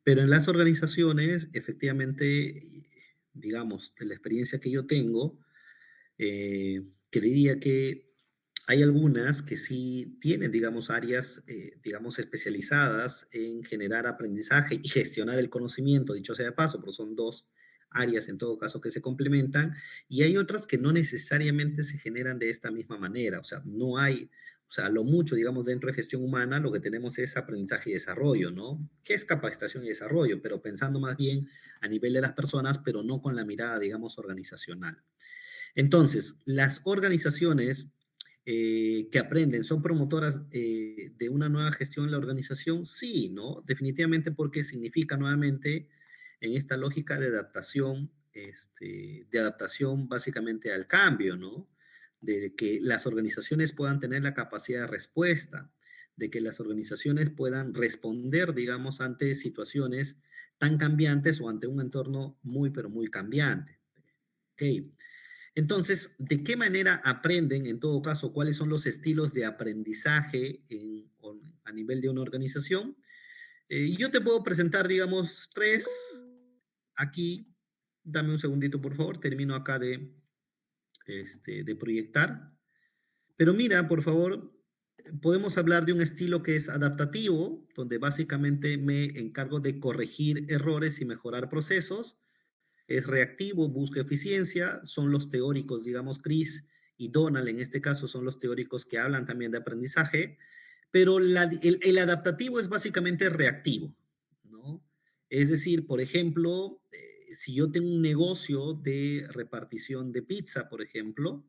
Pero en las organizaciones, efectivamente, digamos, de la experiencia que yo tengo, que diría que hay algunas que sí tienen, digamos, áreas, digamos, especializadas en generar aprendizaje y gestionar el conocimiento, dicho sea de paso, pero son dos áreas en todo caso que se complementan, y hay otras que no necesariamente se generan de esta misma manera, o sea, no hay, o sea, lo mucho, digamos, dentro de gestión humana, lo que tenemos es aprendizaje y desarrollo, ¿no? ¿Qué es capacitación y desarrollo? Pero pensando más bien a nivel de las personas, pero no con la mirada, digamos, organizacional. Entonces, las organizaciones que aprenden son promotoras de una nueva gestión en la organización, sí, ¿no? Definitivamente porque significa nuevamente en esta lógica de adaptación básicamente al cambio, ¿no? De que las organizaciones puedan tener la capacidad de respuesta, de que las organizaciones puedan responder, digamos, ante situaciones tan cambiantes o ante un entorno muy, pero muy cambiante. ¿Ok? Entonces, ¿de qué manera aprenden, en todo caso, cuáles son los estilos de aprendizaje a nivel de una organización? Y yo te puedo presentar, digamos, tres aquí. Dame un segundito, por favor. Termino acá de proyectar. Pero mira, por favor, podemos hablar de un estilo que es adaptativo, donde básicamente me encargo de corregir errores y mejorar procesos. Es reactivo, busca eficiencia, son los teóricos, digamos, Chris y Donald en este caso son los teóricos que hablan también de aprendizaje, pero el adaptativo es básicamente reactivo, ¿no? Es decir, por ejemplo, si yo tengo un negocio de repartición de pizza, por ejemplo,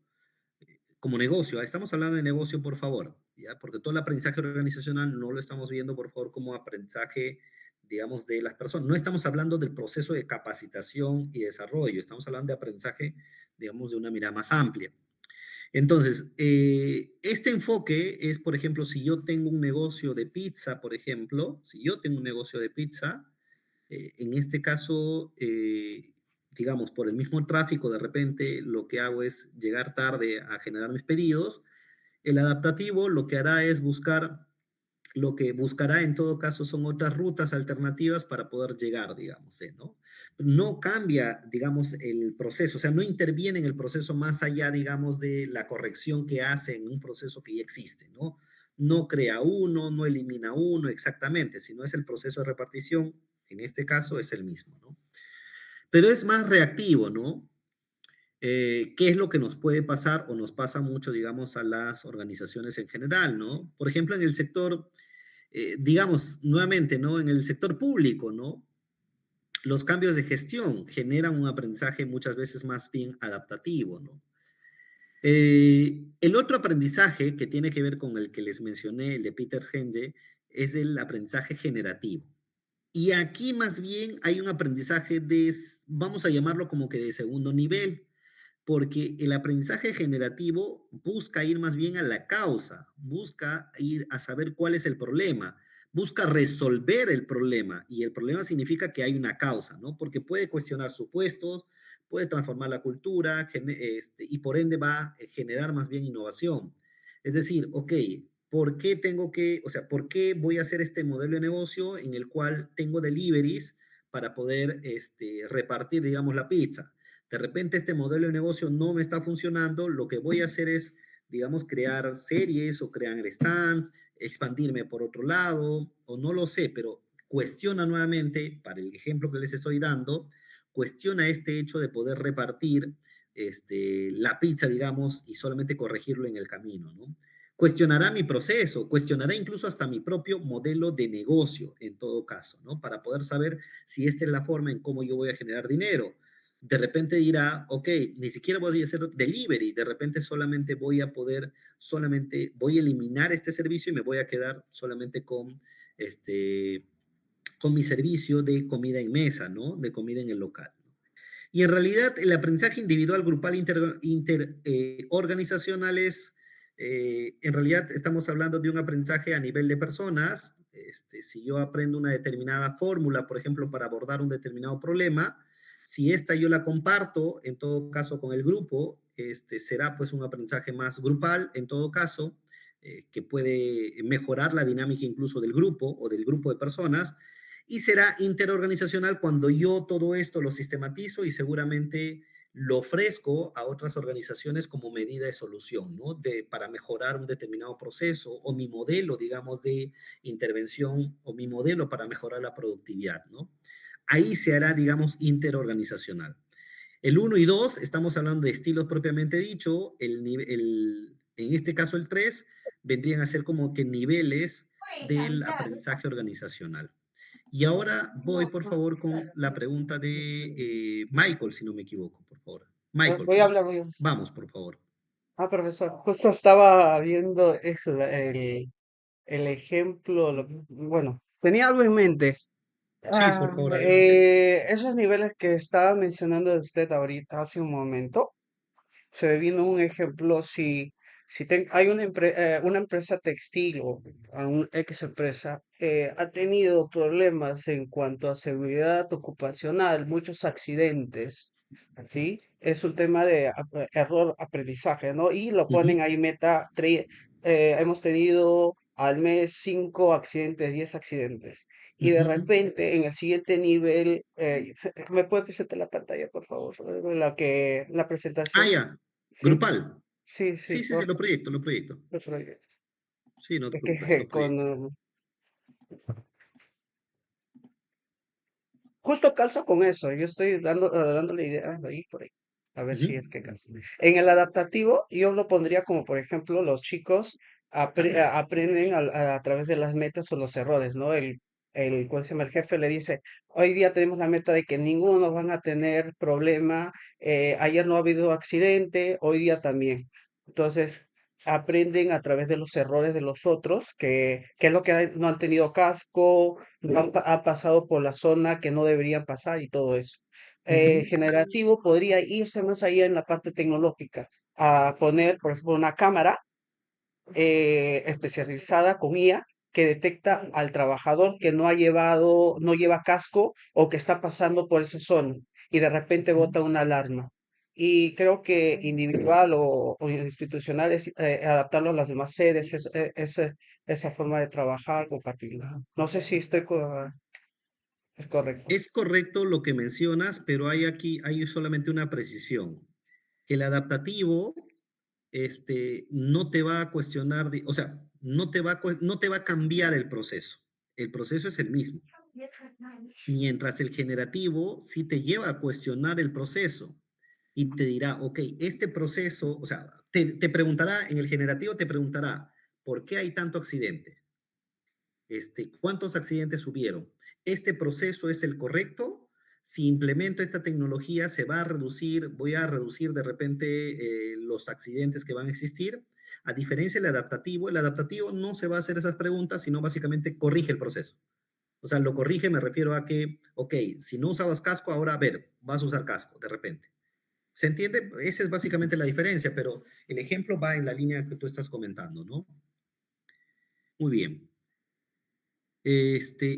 como negocio, estamos hablando de negocio, por favor, ¿ya? Porque todo el aprendizaje organizacional no lo estamos viendo, por favor, como aprendizaje, digamos, de las personas. No estamos hablando del proceso de capacitación y desarrollo, estamos hablando de aprendizaje, digamos, de una mirada más amplia. Entonces, este enfoque es, por ejemplo, si yo tengo un negocio de pizza, por ejemplo, si yo tengo un negocio de pizza, en este caso, digamos, por el mismo tráfico, de repente lo que hago es llegar tarde a generar mis pedidos. El adaptativo lo que hará es lo que buscará en todo caso son otras rutas alternativas para poder llegar, digamos, ¿no? No cambia, digamos, el proceso, o sea, no interviene en el proceso más allá, digamos, de la corrección que hace en un proceso que ya existe, ¿no? No crea uno, no elimina uno exactamente, sino es el proceso de repartición, en este caso es el mismo, ¿no? Pero es más reactivo, ¿no? ¿Qué es lo que nos puede pasar o nos pasa mucho, digamos, a las organizaciones en general, ¿no? Por ejemplo, en el sector digamos, nuevamente, ¿no? En el sector público, ¿no? Los cambios de gestión generan un aprendizaje muchas veces más bien adaptativo, ¿no? El otro aprendizaje que tiene que ver con el que les mencioné, el de Peter Senge, es el aprendizaje generativo. Y aquí más bien hay un aprendizaje vamos a llamarlo como que de segundo nivel, porque el aprendizaje generativo busca ir más bien a la causa, busca ir a saber cuál es el problema, busca resolver el problema, y el problema significa que hay una causa, ¿no? Porque puede cuestionar supuestos, puede transformar la cultura, y por ende va a generar más bien innovación. Es decir, ok, ¿por qué o sea, por qué voy a hacer este modelo de negocio en el cual tengo deliveries para poder repartir, digamos, la pizza? De repente este modelo de negocio no me está funcionando, lo que voy a hacer es, digamos, crear series o crear stands, expandirme por otro lado, o no lo sé, pero cuestiona nuevamente, para el ejemplo que les estoy dando, cuestiona este hecho de poder repartir la pizza, digamos, y solamente corregirlo en el camino, ¿no? Cuestionará mi proceso, cuestionará incluso hasta mi propio modelo de negocio, en todo caso, ¿no? Para poder saber si esta es la forma en cómo yo voy a generar dinero. De repente dirá, ok, ni siquiera voy a hacer delivery, de repente solamente voy a eliminar este servicio y me voy a quedar solamente con mi servicio de comida en mesa, ¿no? De comida en el local. Y en realidad el aprendizaje individual, grupal, organizacional es, en realidad estamos hablando de un aprendizaje a nivel de personas. Si yo aprendo una determinada fórmula, por ejemplo, para abordar un determinado problema, si esta yo la comparto, en todo caso con el grupo, será pues un aprendizaje más grupal, en todo caso, que puede mejorar la dinámica incluso del grupo o del grupo de personas, y será interorganizacional cuando yo todo esto lo sistematizo y seguramente lo ofrezco a otras organizaciones como medida de solución, ¿no? Para mejorar un determinado proceso o mi modelo, digamos, de intervención o mi modelo para mejorar la productividad, ¿no? Ahí se hará, digamos, interorganizacional. El uno y 2 estamos hablando de estilos propiamente dicho, en este caso el 3 vendrían a ser como que niveles del aprendizaje organizacional. Y ahora voy, por favor, con la pregunta de Michael, si no me equivoco, por favor. Michael, Voy a hablar, voy a... vamos, por favor. Profesor, justo estaba viendo el ejemplo, bueno, tenía algo en mente. Sí, por favor, adelante. Esos niveles que estaba mencionando usted ahorita, hace un momento, se ve viendo un ejemplo, si hay una empresa textil o una X empresa, ha tenido problemas en cuanto a seguridad ocupacional, muchos accidentes, ¿sí? Es un tema de error aprendizaje, ¿no? Y lo Ujú, ponen ahí hemos tenido al mes 5 accidentes, 10 accidentes. Y de ujú. repente, en el siguiente nivel, ¿me puede presentar la pantalla, por favor? La Ah, presentación. ya. Sí, Grupal. sí, Sí, sí, sí, sí, lo proyecto, lo proyecto. los proyectos. Sí, no te Es preocupes, que lo proyecto. justo calza con eso. Yo estoy dándole ideas ahí por ahí. A ver si Ujú, es que calza. En el adaptativo, yo lo pondría como, por ejemplo, los chicos aprenden a través de las metas o los errores, ¿no? ¿Cómo se llama? El jefe le dice, hoy día tenemos la meta de que ninguno van a tener problema. Ayer no ha habido accidente, hoy día también. Entonces, aprenden a través de los errores de los otros, que es lo que no han tenido casco, ha pasado por la zona que no deberían pasar y todo eso. ujú, Generativo podría irse más allá en la parte tecnológica, a poner, por ejemplo, una cámara especializada con IA que detecta al trabajador que no lleva casco o que está pasando por esa zona y de repente ujú. bota una alarma. Y creo que individual o institucional es adaptarlo a las demás sedes, esa forma de trabajar compatible. No sé si es correcto. Es correcto lo que mencionas, pero hay solamente una precisión, que el adaptativo no te va a cuestionar, o sea, no te va a cambiar el proceso. El proceso es el mismo. Mientras el generativo sí te lleva a cuestionar el proceso y te dirá, ok, este proceso, o sea, te preguntará, en el generativo te preguntará, ¿por qué hay tanto accidente? ¿Cuántos accidentes hubieron? ¿Este proceso es el correcto? Si implemento esta tecnología, se va a reducir, voy a reducir de repente los accidentes que van a existir. A diferencia del adaptativo, el adaptativo no se va a hacer esas preguntas, sino básicamente corrige el proceso. O sea, lo corrige, me refiero a que, ok, si no usabas casco, ahora a ver, vas a usar casco de repente. ¿Se entiende? Esa es básicamente la diferencia, pero el ejemplo va en la línea que tú estás comentando, ¿no? Muy bien.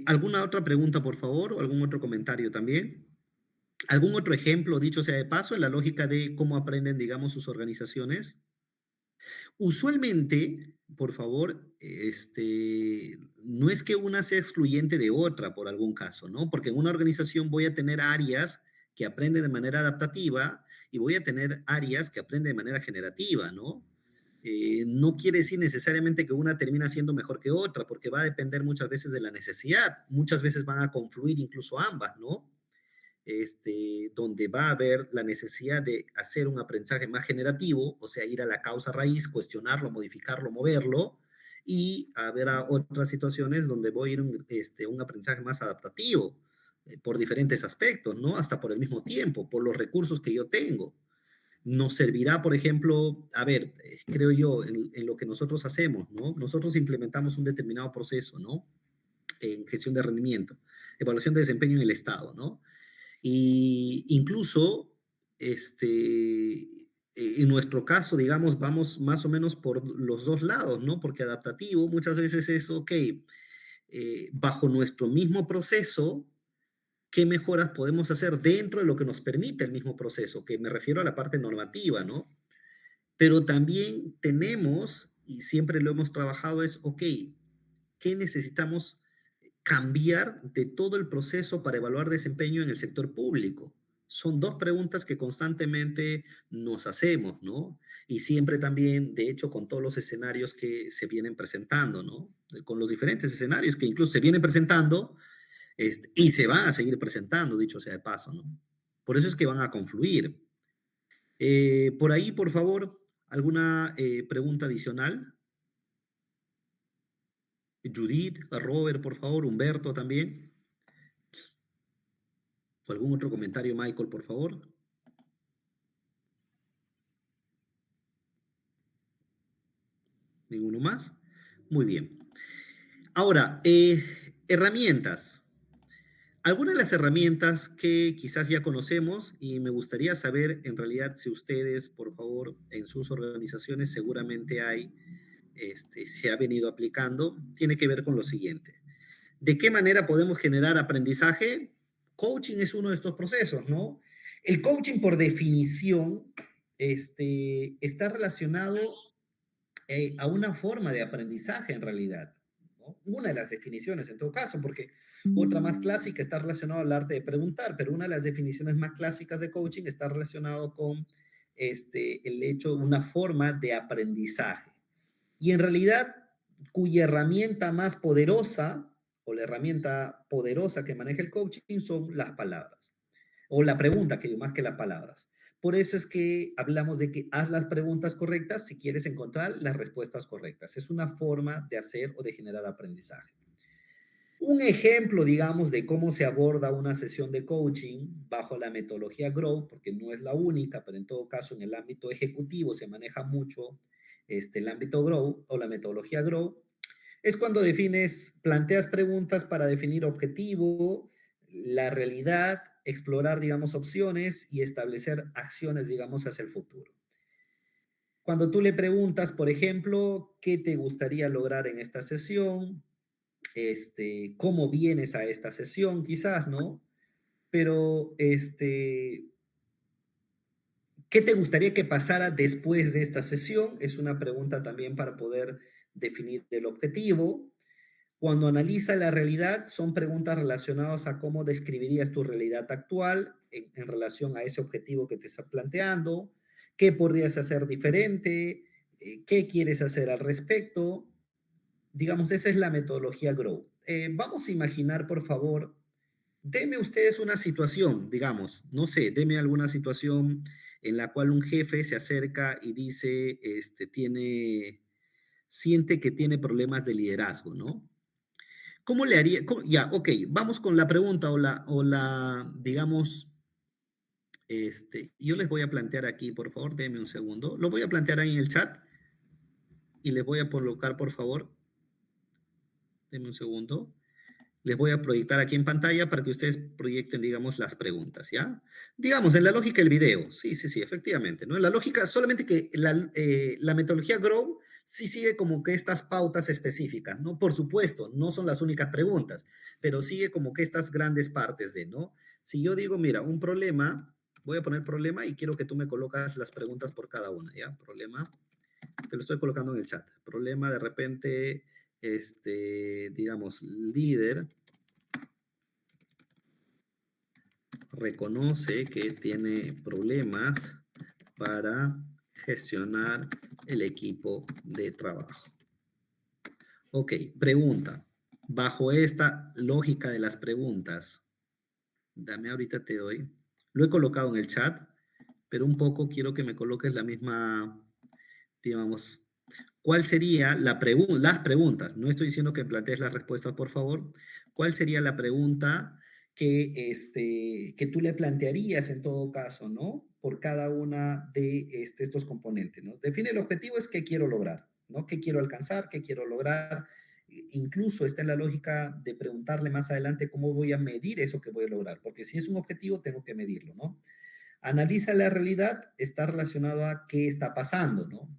¿Alguna otra pregunta, por favor? ¿O algún otro comentario también? ¿Algún otro ejemplo, dicho sea de paso, en la lógica de cómo aprenden, digamos, sus organizaciones? Usualmente, por favor, no es que una sea excluyente de otra por algún caso, ¿no? Porque en una organización voy a tener áreas que aprenden de manera adaptativa y voy a tener áreas que aprenden de manera generativa, ¿no? No quiere decir necesariamente que una termina siendo mejor que otra, porque va a depender muchas veces de la necesidad. Muchas veces van a confluir incluso ambas, ¿no? Donde va a haber la necesidad de hacer un aprendizaje más generativo, o sea, ir a la causa raíz, cuestionarlo, modificarlo, moverlo, y habrá otras situaciones donde voy a ir un aprendizaje más adaptativo, por diferentes aspectos, ¿no? Hasta por el mismo tiempo, por los recursos que yo tengo. Nos servirá, por ejemplo, a ver, creo yo, en lo que nosotros hacemos, ¿no? Nosotros implementamos un determinado proceso, ¿no? En gestión de rendimiento, evaluación de desempeño en el Estado, ¿no? Y incluso, en nuestro caso, digamos, vamos más o menos por los dos lados, ¿no? Porque adaptativo muchas veces es, ok, bajo nuestro mismo proceso, ¿qué mejoras podemos hacer dentro de lo que nos permite el mismo proceso? Que me refiero a la parte normativa, ¿no? Pero también tenemos, y siempre lo hemos trabajado, es, ok, ¿qué necesitamos cambiar de todo el proceso para evaluar desempeño en el sector público? Son dos preguntas que constantemente nos hacemos, ¿no? Y siempre también, de hecho, con todos los escenarios que se vienen presentando, ¿no? Con los diferentes escenarios que incluso se vienen presentando y se van a seguir presentando, dicho sea de paso, ¿no? Por eso es que van a confluir. Por ahí, por favor, ¿alguna pregunta adicional? Judith, Robert, por favor, Humberto también. ¿O algún otro comentario, Michael, por favor? ¿Ninguno más? Muy bien. Ahora, herramientas. Algunas de las herramientas que quizás ya conocemos y me gustaría saber en realidad si ustedes, por favor, en sus organizaciones seguramente hay, se ha venido aplicando, tiene que ver con lo siguiente. ¿De qué manera podemos generar aprendizaje? Coaching es uno de estos procesos, ¿no? El coaching, por definición, está relacionado a una forma de aprendizaje en realidad, ¿no? Una de las definiciones en todo caso, porque otra más clásica está relacionada al arte de preguntar, pero una de las definiciones más clásicas de coaching está relacionado con el hecho de una forma de aprendizaje. Y en realidad, cuya herramienta más poderosa o la herramienta poderosa que maneja el coaching son las palabras. O la pregunta, que más que las palabras. Por eso es que hablamos de que haz las preguntas correctas si quieres encontrar las respuestas correctas. Es una forma de hacer o de generar aprendizaje. Un ejemplo, digamos, de cómo se aborda una sesión de coaching bajo la metodología GROW, porque no es la única, pero en todo caso en el ámbito ejecutivo se maneja mucho el ámbito GROW o la metodología GROW, es cuando planteas preguntas para definir objetivo, la realidad, explorar, digamos, opciones y establecer acciones, digamos, hacia el futuro. Cuando tú le preguntas, por ejemplo, ¿qué te gustaría lograr en esta sesión? ¿Cómo vienes a esta sesión? Quizás, ¿no? Pero, ¿qué te gustaría que pasara después de esta sesión? Es una pregunta también para poder definir el objetivo. Cuando analiza la realidad, son preguntas relacionadas a cómo describirías tu realidad actual en relación a ese objetivo que te estás planteando, qué podrías hacer diferente, qué quieres hacer al respecto. Digamos, esa es la metodología GROW. Vamos a imaginar, por favor, denme ustedes una situación, digamos, no sé, denme alguna situación en la cual un jefe se acerca y dice, siente que tiene problemas de liderazgo, ¿no? ¿Cómo le haría? Ya, ok, vamos con la pregunta digamos, yo les voy a plantear aquí, por favor, denme un segundo. Lo voy a plantear ahí en el chat y les voy a colocar, por favor, denme un segundo. Les voy a proyectar aquí en pantalla para que ustedes proyecten, digamos, las preguntas, ¿ya? Digamos, en la lógica del video. Sí, sí, sí, efectivamente, ¿no? En la lógica, solamente que la metodología Grow sí sigue como que estas pautas específicas, ¿no? Por supuesto, no son las únicas preguntas, pero sigue como que estas grandes partes de, ¿no? Si yo digo, mira, un problema, voy a poner problema y quiero que tú me colocas las preguntas por cada una, ¿ya? Problema, te lo estoy colocando en el chat. Problema, de repente, digamos, líder reconoce que tiene problemas para gestionar el equipo de trabajo. Ok, pregunta. Bajo esta lógica de las preguntas, dame ahorita te doy. Lo he colocado en el chat, pero un poco quiero que me coloques la misma, digamos, ¿cuál sería las preguntas? No estoy diciendo que plantees las respuestas, por favor. ¿Cuál sería la pregunta que tú le plantearías en todo caso, ¿no? Por cada una de estos componentes, ¿no? Define el objetivo, es qué quiero lograr, ¿no? ¿Qué quiero alcanzar? ¿Qué quiero lograr? Incluso está en la lógica de preguntarle más adelante cómo voy a medir eso que voy a lograr, porque si es un objetivo, tengo que medirlo, ¿no? Analiza la realidad, está relacionado a qué está pasando, ¿no?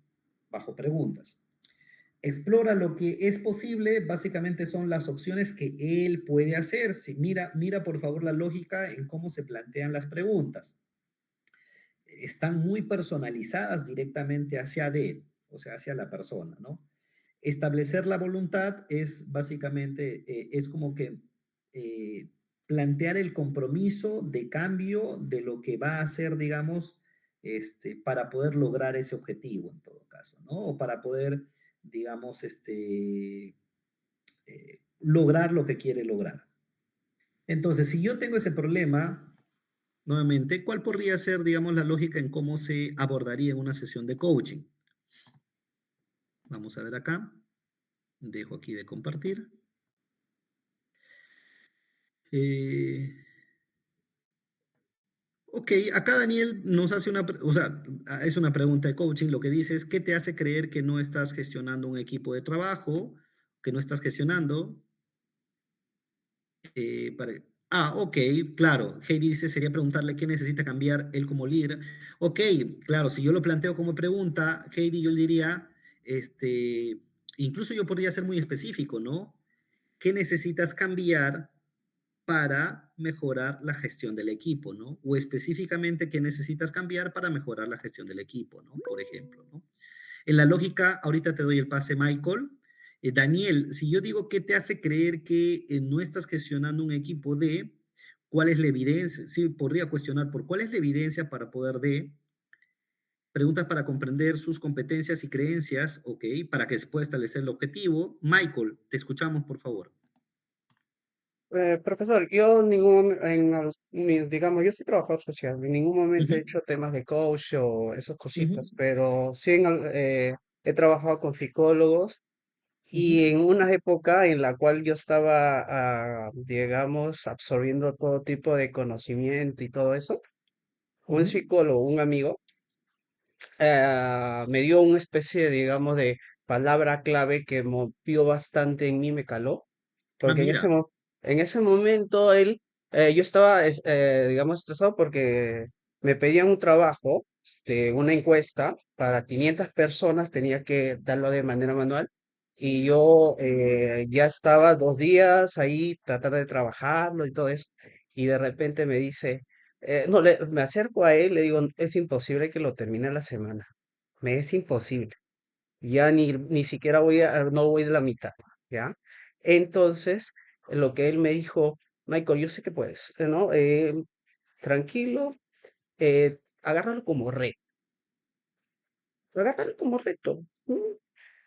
Bajo preguntas. Explora lo que es posible, básicamente son las opciones que él puede hacer. Si mira por favor la lógica en cómo se plantean las preguntas. Están muy personalizadas directamente hacia él, o sea, hacia la persona, ¿no? Establecer la voluntad es básicamente, es como que plantear el compromiso de cambio de lo que va a hacer, digamos, para poder lograr ese objetivo en todo caso, ¿no? O para poder, digamos, lograr lo que quiere lograr. Entonces, si yo tengo ese problema, nuevamente, ¿cuál podría ser, digamos, la lógica en cómo se abordaría en una sesión de coaching? Vamos a ver acá. Dejo aquí de compartir. Ok, acá Daniel nos hace es una pregunta de coaching. Lo que dice es, ¿qué te hace creer que no estás gestionando un equipo de trabajo? Que no estás gestionando. Ok, claro. Heidi dice, sería preguntarle qué necesita cambiar él como líder. Ok, claro, si yo lo planteo como pregunta, Heidi, yo le diría, incluso yo podría ser muy específico, ¿no? ¿Qué necesitas cambiar para mejorar la gestión del equipo, ¿no? O específicamente, ¿qué necesitas cambiar para mejorar la gestión del equipo, ¿no? Por ejemplo, ¿no? En la lógica, ahorita te doy el pase, Michael. Daniel, si yo digo, ¿qué te hace creer que no estás gestionando un equipo de cuál es la evidencia? Sí, podría cuestionar por cuál es la evidencia para poder preguntas para comprender sus competencias y creencias, ok, para que se pueda establecer el objetivo. Michael, te escuchamos, por favor. Profesor, yo digamos, yo soy trabajador social, en ningún momento he Ujú, hecho temas de coach o esas ujú, cositas, pero sí he trabajado con psicólogos ujú. y en una época en la cual yo estaba, digamos, absorbiendo todo tipo de conocimiento y todo eso, un Ujú. psicólogo, un amigo, me dio una especie, digamos, de palabra clave que movió bastante en mí, me caló Ah, porque mira. en ese momento yo estaba, digamos, estresado porque me pedían un trabajo de una encuesta para 500 personas, tenía que darlo de manera manual y yo ya estaba 2 días ahí tratando de trabajarlo y todo eso y de repente me dice, no, me acerco a él, le digo, es imposible que lo termine la semana, me es imposible. Ya ni siquiera no voy de la mitad, ¿ya? Entonces, lo que él me dijo, Michael, yo sé que puedes, ¿no? Tranquilo, agárralo como reto, agárralo como reto.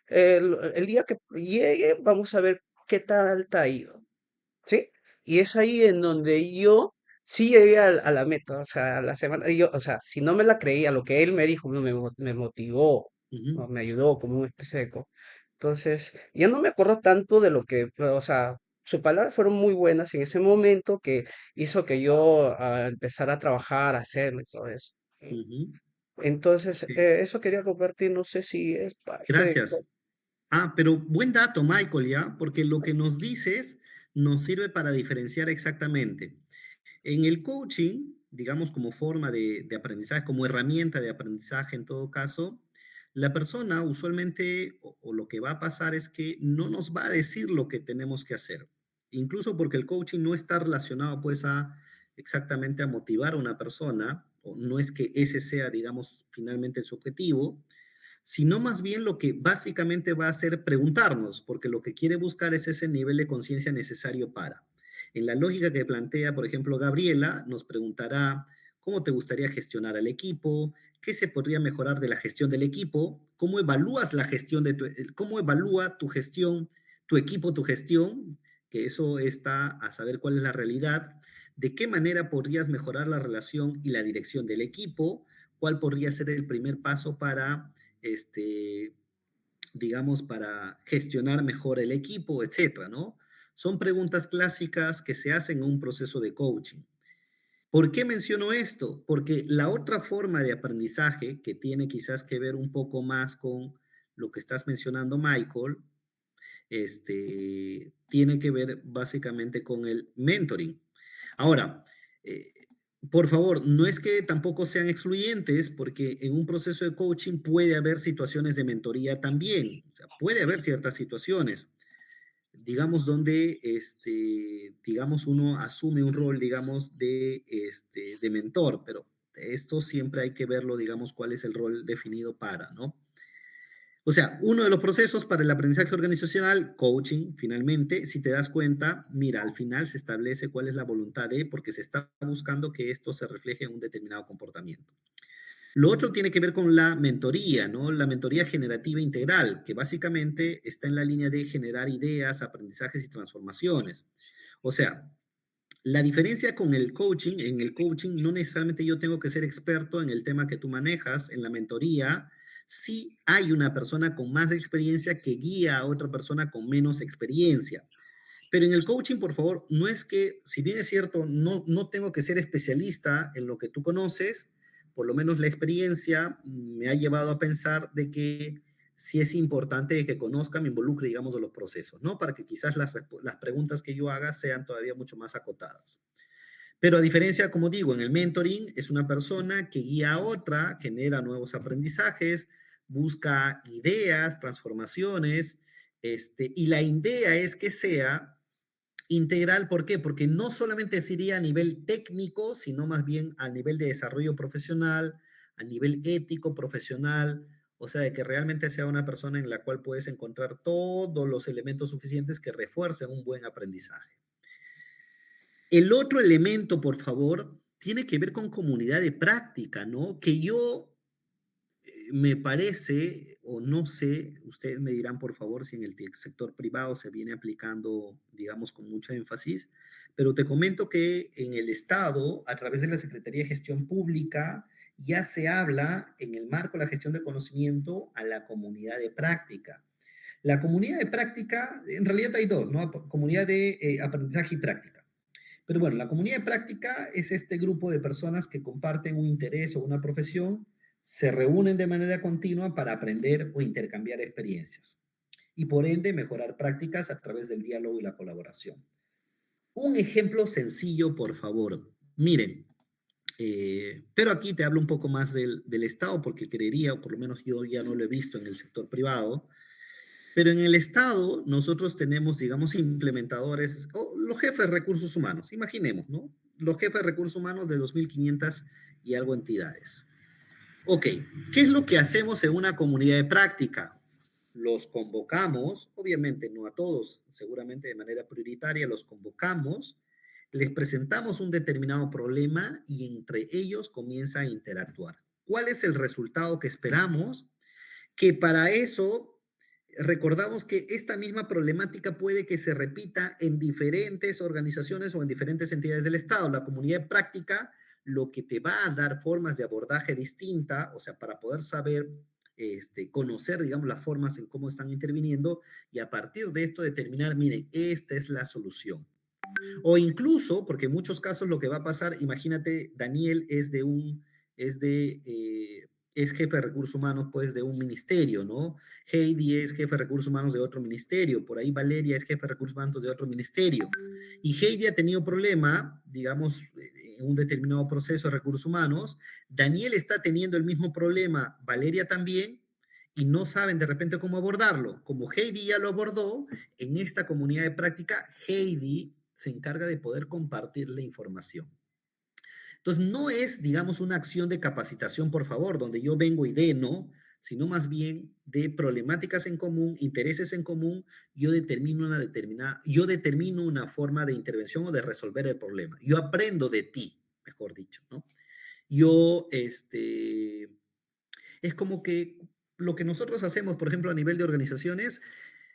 El día que llegue, vamos a ver qué tal te ha ido, ¿sí? Y es ahí en donde yo sí llegué a la meta, o sea, a la semana, y yo, o sea, si no me la creía, lo que él me dijo, me motivó, Ujú. ¿no? Me ayudó como un especie de entonces, ya no me acuerdo tanto de lo que, o sea, sus palabras fueron muy buenas en ese momento que hizo que yo empezara a trabajar, a hacerlo y todo eso. Ujú. Entonces, Sí. eso quería compartir, no sé si es parte de... Gracias. Ah, pero buen dato, Michael, ¿ya? Porque lo que nos dices nos sirve para diferenciar exactamente. En el coaching, digamos como forma de aprendizaje, como herramienta de aprendizaje en todo caso, la persona usualmente o lo que va a pasar es que no nos va a decir lo que tenemos que hacer. Incluso porque el coaching no está relacionado pues a exactamente a motivar a una persona, o no es que ese sea, digamos, finalmente su objetivo, sino más bien lo que básicamente va a hacer preguntarnos, porque lo que quiere buscar es ese nivel de conciencia necesario para. En la lógica que plantea, por ejemplo, Gabriela, nos preguntará cómo te gustaría gestionar al equipo, qué se podría mejorar de la gestión del equipo, cómo evalúas la gestión cómo evalúa tu gestión, tu equipo, tu gestión, que eso está a saber cuál es la realidad, de qué manera podrías mejorar la relación y la dirección del equipo, cuál podría ser el primer paso para este, digamos, para gestionar mejor el equipo, etcétera, ¿no? Son preguntas clásicas que se hacen en un proceso de coaching. ¿Por qué menciono esto? Porque la otra forma de aprendizaje que tiene quizás que ver un poco más con lo que estás mencionando, Michael, tiene que ver básicamente con el mentoring. Ahora, eh, por favor, no es que tampoco sean excluyentes, porque en un proceso de coaching puede haber situaciones de mentoría también. O sea, puede haber ciertas situaciones, digamos, donde, digamos, uno asume un rol, digamos, de mentor, pero esto siempre hay que verlo, digamos, cuál es el rol definido para, ¿no? O sea, uno de los procesos para el aprendizaje organizacional, coaching, finalmente, si te das cuenta, mira, al final se establece cuál es la voluntad de, porque se está buscando que esto se refleje en un determinado comportamiento. Lo otro tiene que ver con la mentoría, ¿no? La mentoría generativa integral, que básicamente está en la línea de generar ideas, aprendizajes y transformaciones. O sea, la diferencia con el coaching, en el coaching no necesariamente yo tengo que ser experto en el tema que tú manejas, en la mentoría, sí hay una persona con más experiencia que guía a otra persona con menos experiencia. Pero en el coaching, por favor, no es que, si bien es cierto, no tengo que ser especialista en lo que tú conoces, por lo menos la experiencia me ha llevado a pensar de que sí es importante que conozca, me involucre, digamos, en los procesos, ¿no? Para que quizás las preguntas que yo haga sean todavía mucho más acotadas. Pero a diferencia, como digo, en el mentoring es una persona que guía a otra, genera nuevos aprendizajes, busca ideas, transformaciones, y la idea es que sea integral. ¿Por qué? Porque no solamente sería a nivel técnico, sino más bien a nivel de desarrollo profesional, a nivel ético, profesional, o sea, de que realmente sea una persona en la cual puedes encontrar todos los elementos suficientes que refuercen un buen aprendizaje. El otro elemento, por favor, tiene que ver con comunidad de práctica, ¿no? Que yo me parece, o no sé, ustedes me dirán por favor si en el sector privado se viene aplicando, digamos, con mucho énfasis, pero te comento que en el Estado, a través de la Secretaría de Gestión Pública, ya se habla en el marco de la gestión de conocimiento a la comunidad de práctica. La comunidad de práctica, en realidad hay dos, ¿no? Comunidad de aprendizaje y práctica. Pero bueno, la comunidad de práctica es este grupo de personas que comparten un interés o una profesión, se reúnen de manera continua para aprender o intercambiar experiencias y por ende mejorar prácticas a través del diálogo y la colaboración. Un ejemplo sencillo, por favor. Miren, pero aquí te hablo un poco más del Estado porque creería, o por lo menos yo ya no lo he visto en el sector privado, pero en el Estado nosotros tenemos, digamos, implementadores, o los jefes de recursos humanos, imaginemos, ¿no? Los jefes de recursos humanos de 2.500 y algo entidades. Ok, ¿qué es lo que hacemos en una comunidad de práctica? Los convocamos, obviamente no a todos, seguramente de manera prioritaria los convocamos, les presentamos un determinado problema y entre ellos comienza a interactuar. ¿Cuál es el resultado que esperamos? Que para eso recordamos que esta misma problemática puede que se repita en diferentes organizaciones o en diferentes entidades del Estado. La comunidad de práctica lo que te va a dar formas de abordaje distinta, o sea, para poder saber conocer, digamos, las formas en cómo están interviniendo y a partir de esto determinar, miren, esta es la solución. O incluso, porque en muchos casos lo que va a pasar, imagínate, Daniel es de, es jefe de recursos humanos, pues, de un ministerio, ¿no? Heidi es jefe de recursos humanos de otro ministerio, por ahí Valeria es jefe de recursos humanos de otro ministerio. Y Heidi ha tenido problema, digamos, en un determinado proceso de recursos humanos, Daniel está teniendo el mismo problema, Valeria también, y no saben de repente cómo abordarlo. Como Heidi ya lo abordó, en esta comunidad de práctica, Heidi se encarga de poder compartir la información. Entonces, no es, digamos, una acción de capacitación, por favor, donde yo vengo y de, no, sino más bien de problemáticas en común, intereses en común, yo determino una forma de intervención o de resolver el problema. Yo aprendo de ti, mejor dicho, ¿no? Es como que lo que nosotros hacemos, por ejemplo, a nivel de organizaciones,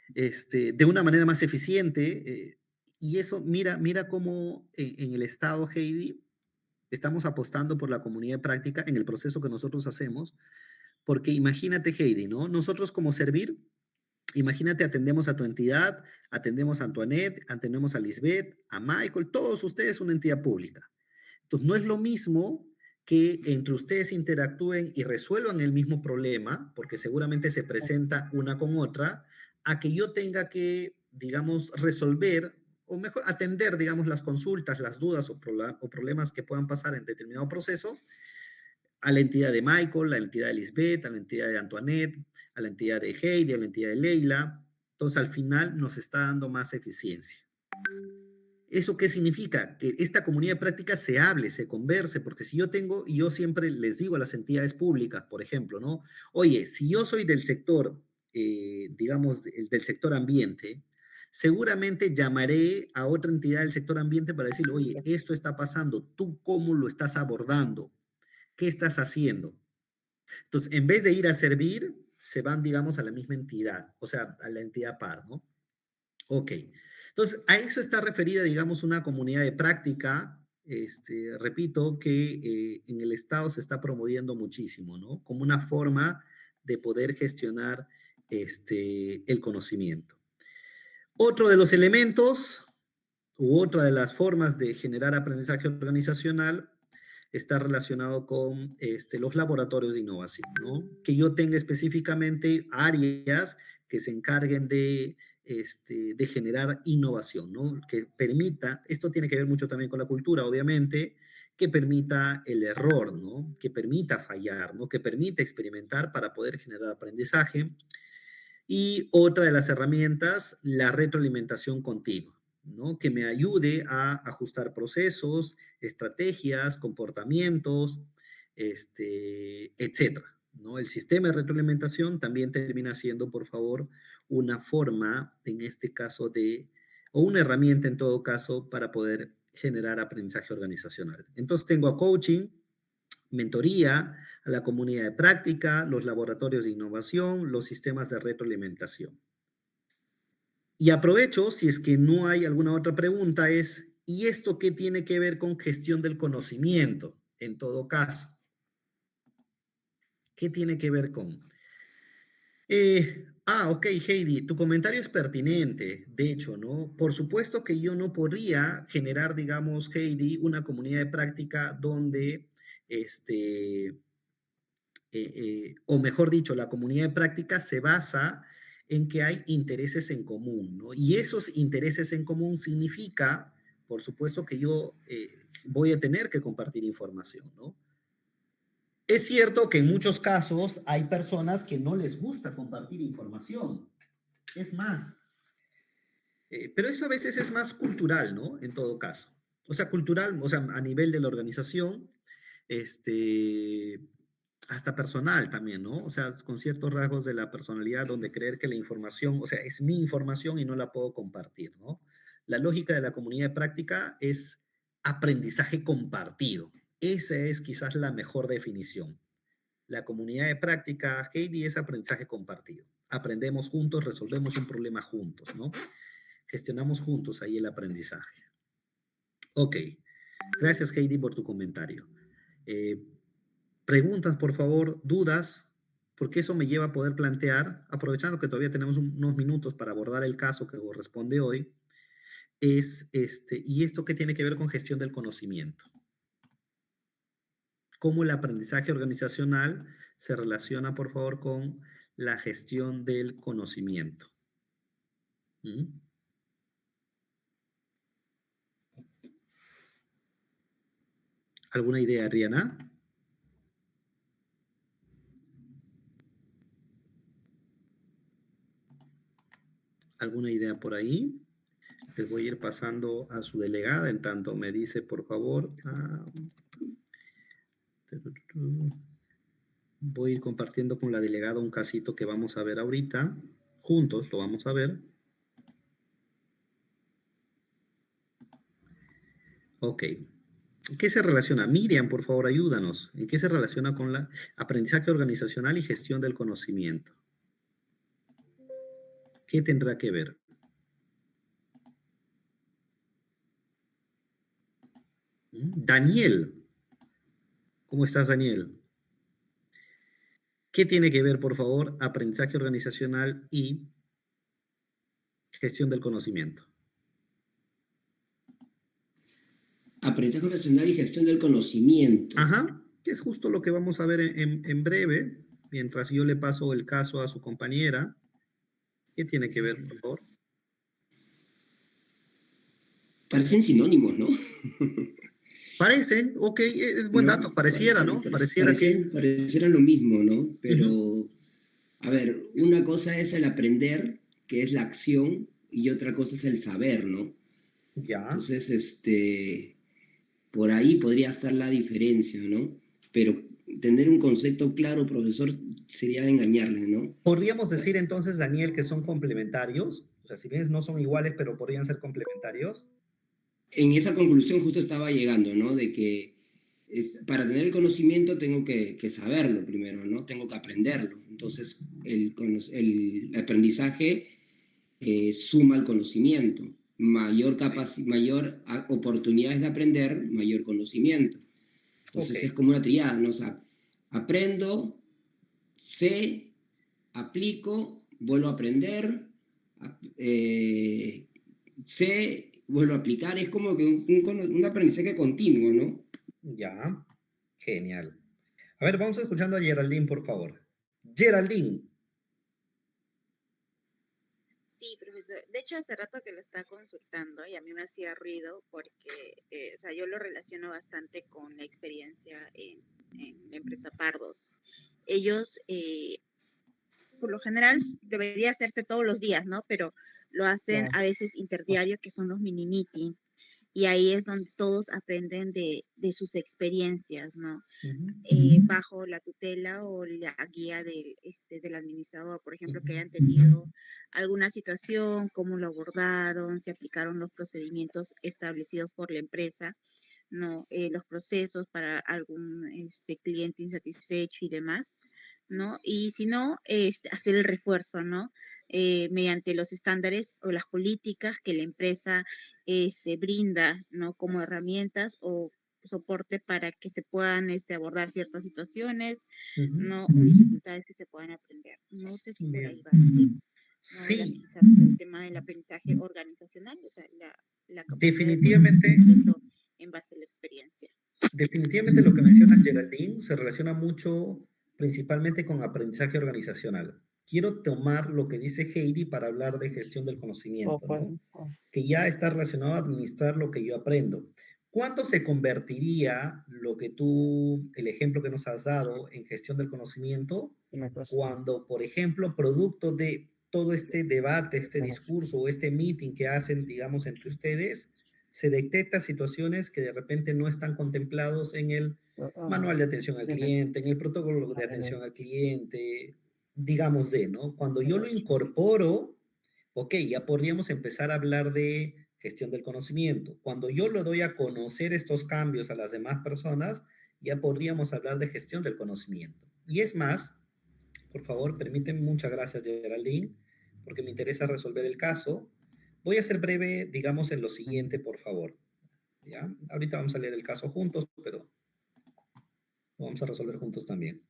de una manera más eficiente, y eso, mira cómo en el Estado, Heidi, estamos apostando por la comunidad de práctica en el proceso que nosotros hacemos, porque imagínate, Heidi, ¿no? Nosotros como Servir, imagínate, atendemos a tu entidad, atendemos a Antoinette, atendemos a Lisbeth, a Michael, todos ustedes una entidad pública. Entonces, no es lo mismo que entre ustedes interactúen y resuelvan el mismo problema, porque seguramente se presenta una con otra, a que yo tenga que, digamos, resolver o mejor atender, digamos, las consultas, las dudas o problemas que puedan pasar en determinado proceso a la entidad de Michael, a la entidad de Lisbeth, a la entidad de Antoinette, a la entidad de Heidi, a la entidad de Leila. Entonces, al final nos está dando más eficiencia. ¿Eso qué significa? Que esta comunidad de práctica se hable, se converse, porque si yo tengo, y yo siempre les digo a las entidades públicas, por ejemplo, ¿no? Oye, si yo soy del sector, digamos, del sector ambiente, seguramente llamaré a otra entidad del sector ambiente para decirle, oye, esto está pasando, ¿tú cómo lo estás abordando? ¿Qué estás haciendo? Entonces, en vez de ir a Servir, se van, digamos, a la misma entidad, o sea, a la entidad par, ¿no? Ok. Entonces, a eso está referida, digamos, una comunidad de práctica, repito, que en el Estado se está promoviendo muchísimo, ¿no? Como una forma de poder gestionar el conocimiento. Otro de los elementos, u otra de las formas de generar aprendizaje organizacional, está relacionado con los laboratorios de innovación, ¿no? Que yo tenga específicamente áreas que se encarguen de generar innovación, ¿no? Que permita, esto tiene que ver mucho también con la cultura, obviamente, que permita el error, ¿no? Que permita fallar, ¿no? Que permita experimentar para poder generar aprendizaje. Y otra de las herramientas, la retroalimentación continua, ¿no? Que me ayude a ajustar procesos, estrategias, comportamientos, etcétera, ¿no? El sistema de retroalimentación también termina siendo, por favor, una forma, en este caso, o una herramienta en todo caso, para poder generar aprendizaje organizacional. Entonces tengo a coaching, mentoría, a la comunidad de práctica, los laboratorios de innovación, los sistemas de retroalimentación. Y aprovecho, si es que no hay alguna otra pregunta, ¿y esto qué tiene que ver con gestión del conocimiento? En todo caso, ¿qué tiene que ver con? Ok, Heidi, tu comentario es pertinente, de hecho, ¿no? Por supuesto que yo no podría generar, digamos, Heidi, una comunidad de práctica donde, o mejor dicho, la comunidad de práctica se basa en que hay intereses en común, ¿no? Y esos intereses en común significa, por supuesto, que yo voy a tener que compartir información, ¿no? Es cierto que en muchos casos hay personas que no les gusta compartir información. Es más, pero eso a veces es más cultural, ¿no? En todo caso. O sea, cultural, o sea, a nivel de la organización, hasta personal también, ¿no? O sea, con ciertos rasgos de la personalidad donde creer que la información, o sea, es mi información y no la puedo compartir, ¿no? La lógica de la comunidad de práctica es aprendizaje compartido. Esa es quizás la mejor definición. La comunidad de práctica, Heidi, es aprendizaje compartido. Aprendemos juntos, resolvemos un problema juntos, ¿no? Gestionamos juntos ahí el aprendizaje. Ok. Gracias, Heidi, por tu comentario. Preguntas, por favor, dudas, porque eso me lleva a poder plantear, aprovechando que todavía tenemos unos minutos para abordar el caso que corresponde hoy, ¿y esto qué tiene que ver con gestión del conocimiento? ¿Cómo el aprendizaje organizacional se relaciona, por favor, con la gestión del conocimiento? ¿Mm? ¿Alguna idea, Rihanna? ¿Alguna idea por ahí? Les voy a ir pasando a su delegada, en tanto me dice, por favor. Voy a ir compartiendo con la delegada un casito que vamos a ver ahorita. Juntos lo vamos a ver. Ok. ¿En qué se relaciona? Miriam, por favor, ayúdanos. ¿En qué se relaciona con la aprendizaje organizacional y gestión del conocimiento? ¿Qué tendrá que ver? Daniel. ¿Cómo estás, Daniel? ¿Qué tiene que ver, por favor, aprendizaje organizacional y gestión del conocimiento? Aprendizaje organizacional y gestión del conocimiento. Ajá, que es justo lo que vamos a ver en breve, mientras yo le paso el caso a su compañera. ¿Qué tiene que ver, por favor? Parecen sinónimos, ¿no? Parecen, ok, es buen ¿No? dato, pareciera, ¿no? Pareciera que... Pareciera lo mismo, ¿no? Pero, a ver, una cosa es el aprender, que es la acción, y otra cosa es el saber, ¿no? Ya. Entonces, por ahí podría estar la diferencia, ¿no? Pero tener un concepto claro, profesor, sería engañarle, ¿no? ¿Podríamos decir entonces, Daniel, que son complementarios? O sea, si bien no son iguales, pero podrían ser complementarios. En esa conclusión justo estaba llegando, ¿no? De que para tener el conocimiento tengo que saberlo primero, ¿no? Tengo que aprenderlo. Entonces, el aprendizaje suma el conocimiento. Mayor oportunidades de aprender, mayor conocimiento. Entonces es como una triada, ¿no? O sea, aprendo, sé, aplico, vuelvo a aprender, sé, vuelvo a aplicar. Es como que un aprendizaje continuo, ¿no? Ya, genial. A ver, vamos escuchando a Geraldine, por favor. Geraldine. Sí, profesor. De hecho, hace rato que lo estaba consultando y a mí me hacía ruido porque, o sea, yo lo relaciono bastante con la experiencia en la empresa Pardos. Ellos, por lo general, debería hacerse todos los días, ¿no? Pero lo hacen a veces interdiario, que son los mini meeting. Y ahí es donde todos aprenden de sus experiencias, ¿no? Bajo la tutela o la guía del administrador, por ejemplo, que hayan tenido alguna situación, cómo lo abordaron, si aplicaron los procedimientos establecidos por la empresa, ¿no? Los procesos para algún cliente insatisfecho y demás, ¿no? Y si no, hacer el refuerzo, ¿no? Mediante los estándares o las políticas que la empresa brinda, ¿no? Como herramientas o soporte para que se puedan abordar ciertas situaciones, ¿no? O dificultades que se puedan aprender. No sé si por ahí va el tema. Sí. El tema del aprendizaje organizacional, o sea, la capacidad Definitivamente. En base a la experiencia. Definitivamente lo que mencionas, Geraldine, se relaciona mucho principalmente con aprendizaje organizacional. Quiero tomar lo que dice Heidi para hablar de gestión del conocimiento, ¿no? Que ya está relacionado a administrar lo que yo aprendo. ¿Cuánto se convertiría el ejemplo que nos has dado en gestión del conocimiento, cuando, por ejemplo, producto de todo este debate, este discurso o este meeting que hacen, digamos, entre ustedes, se detecta situaciones que de repente no están contemplados en el manual de atención al cliente, en el protocolo de atención al cliente, digamos ¿no? Cuando yo lo incorporo, ok, ya podríamos empezar a hablar de gestión del conocimiento. Cuando yo lo doy a conocer estos cambios a las demás personas, ya podríamos hablar de gestión del conocimiento. Y es más, por favor, permíteme, muchas gracias, Geraldine, porque me interesa resolver el caso. Voy a ser breve, digamos, en lo siguiente, por favor. ¿Ya? Ahorita vamos a leer el caso juntos, pero lo vamos a resolver juntos también.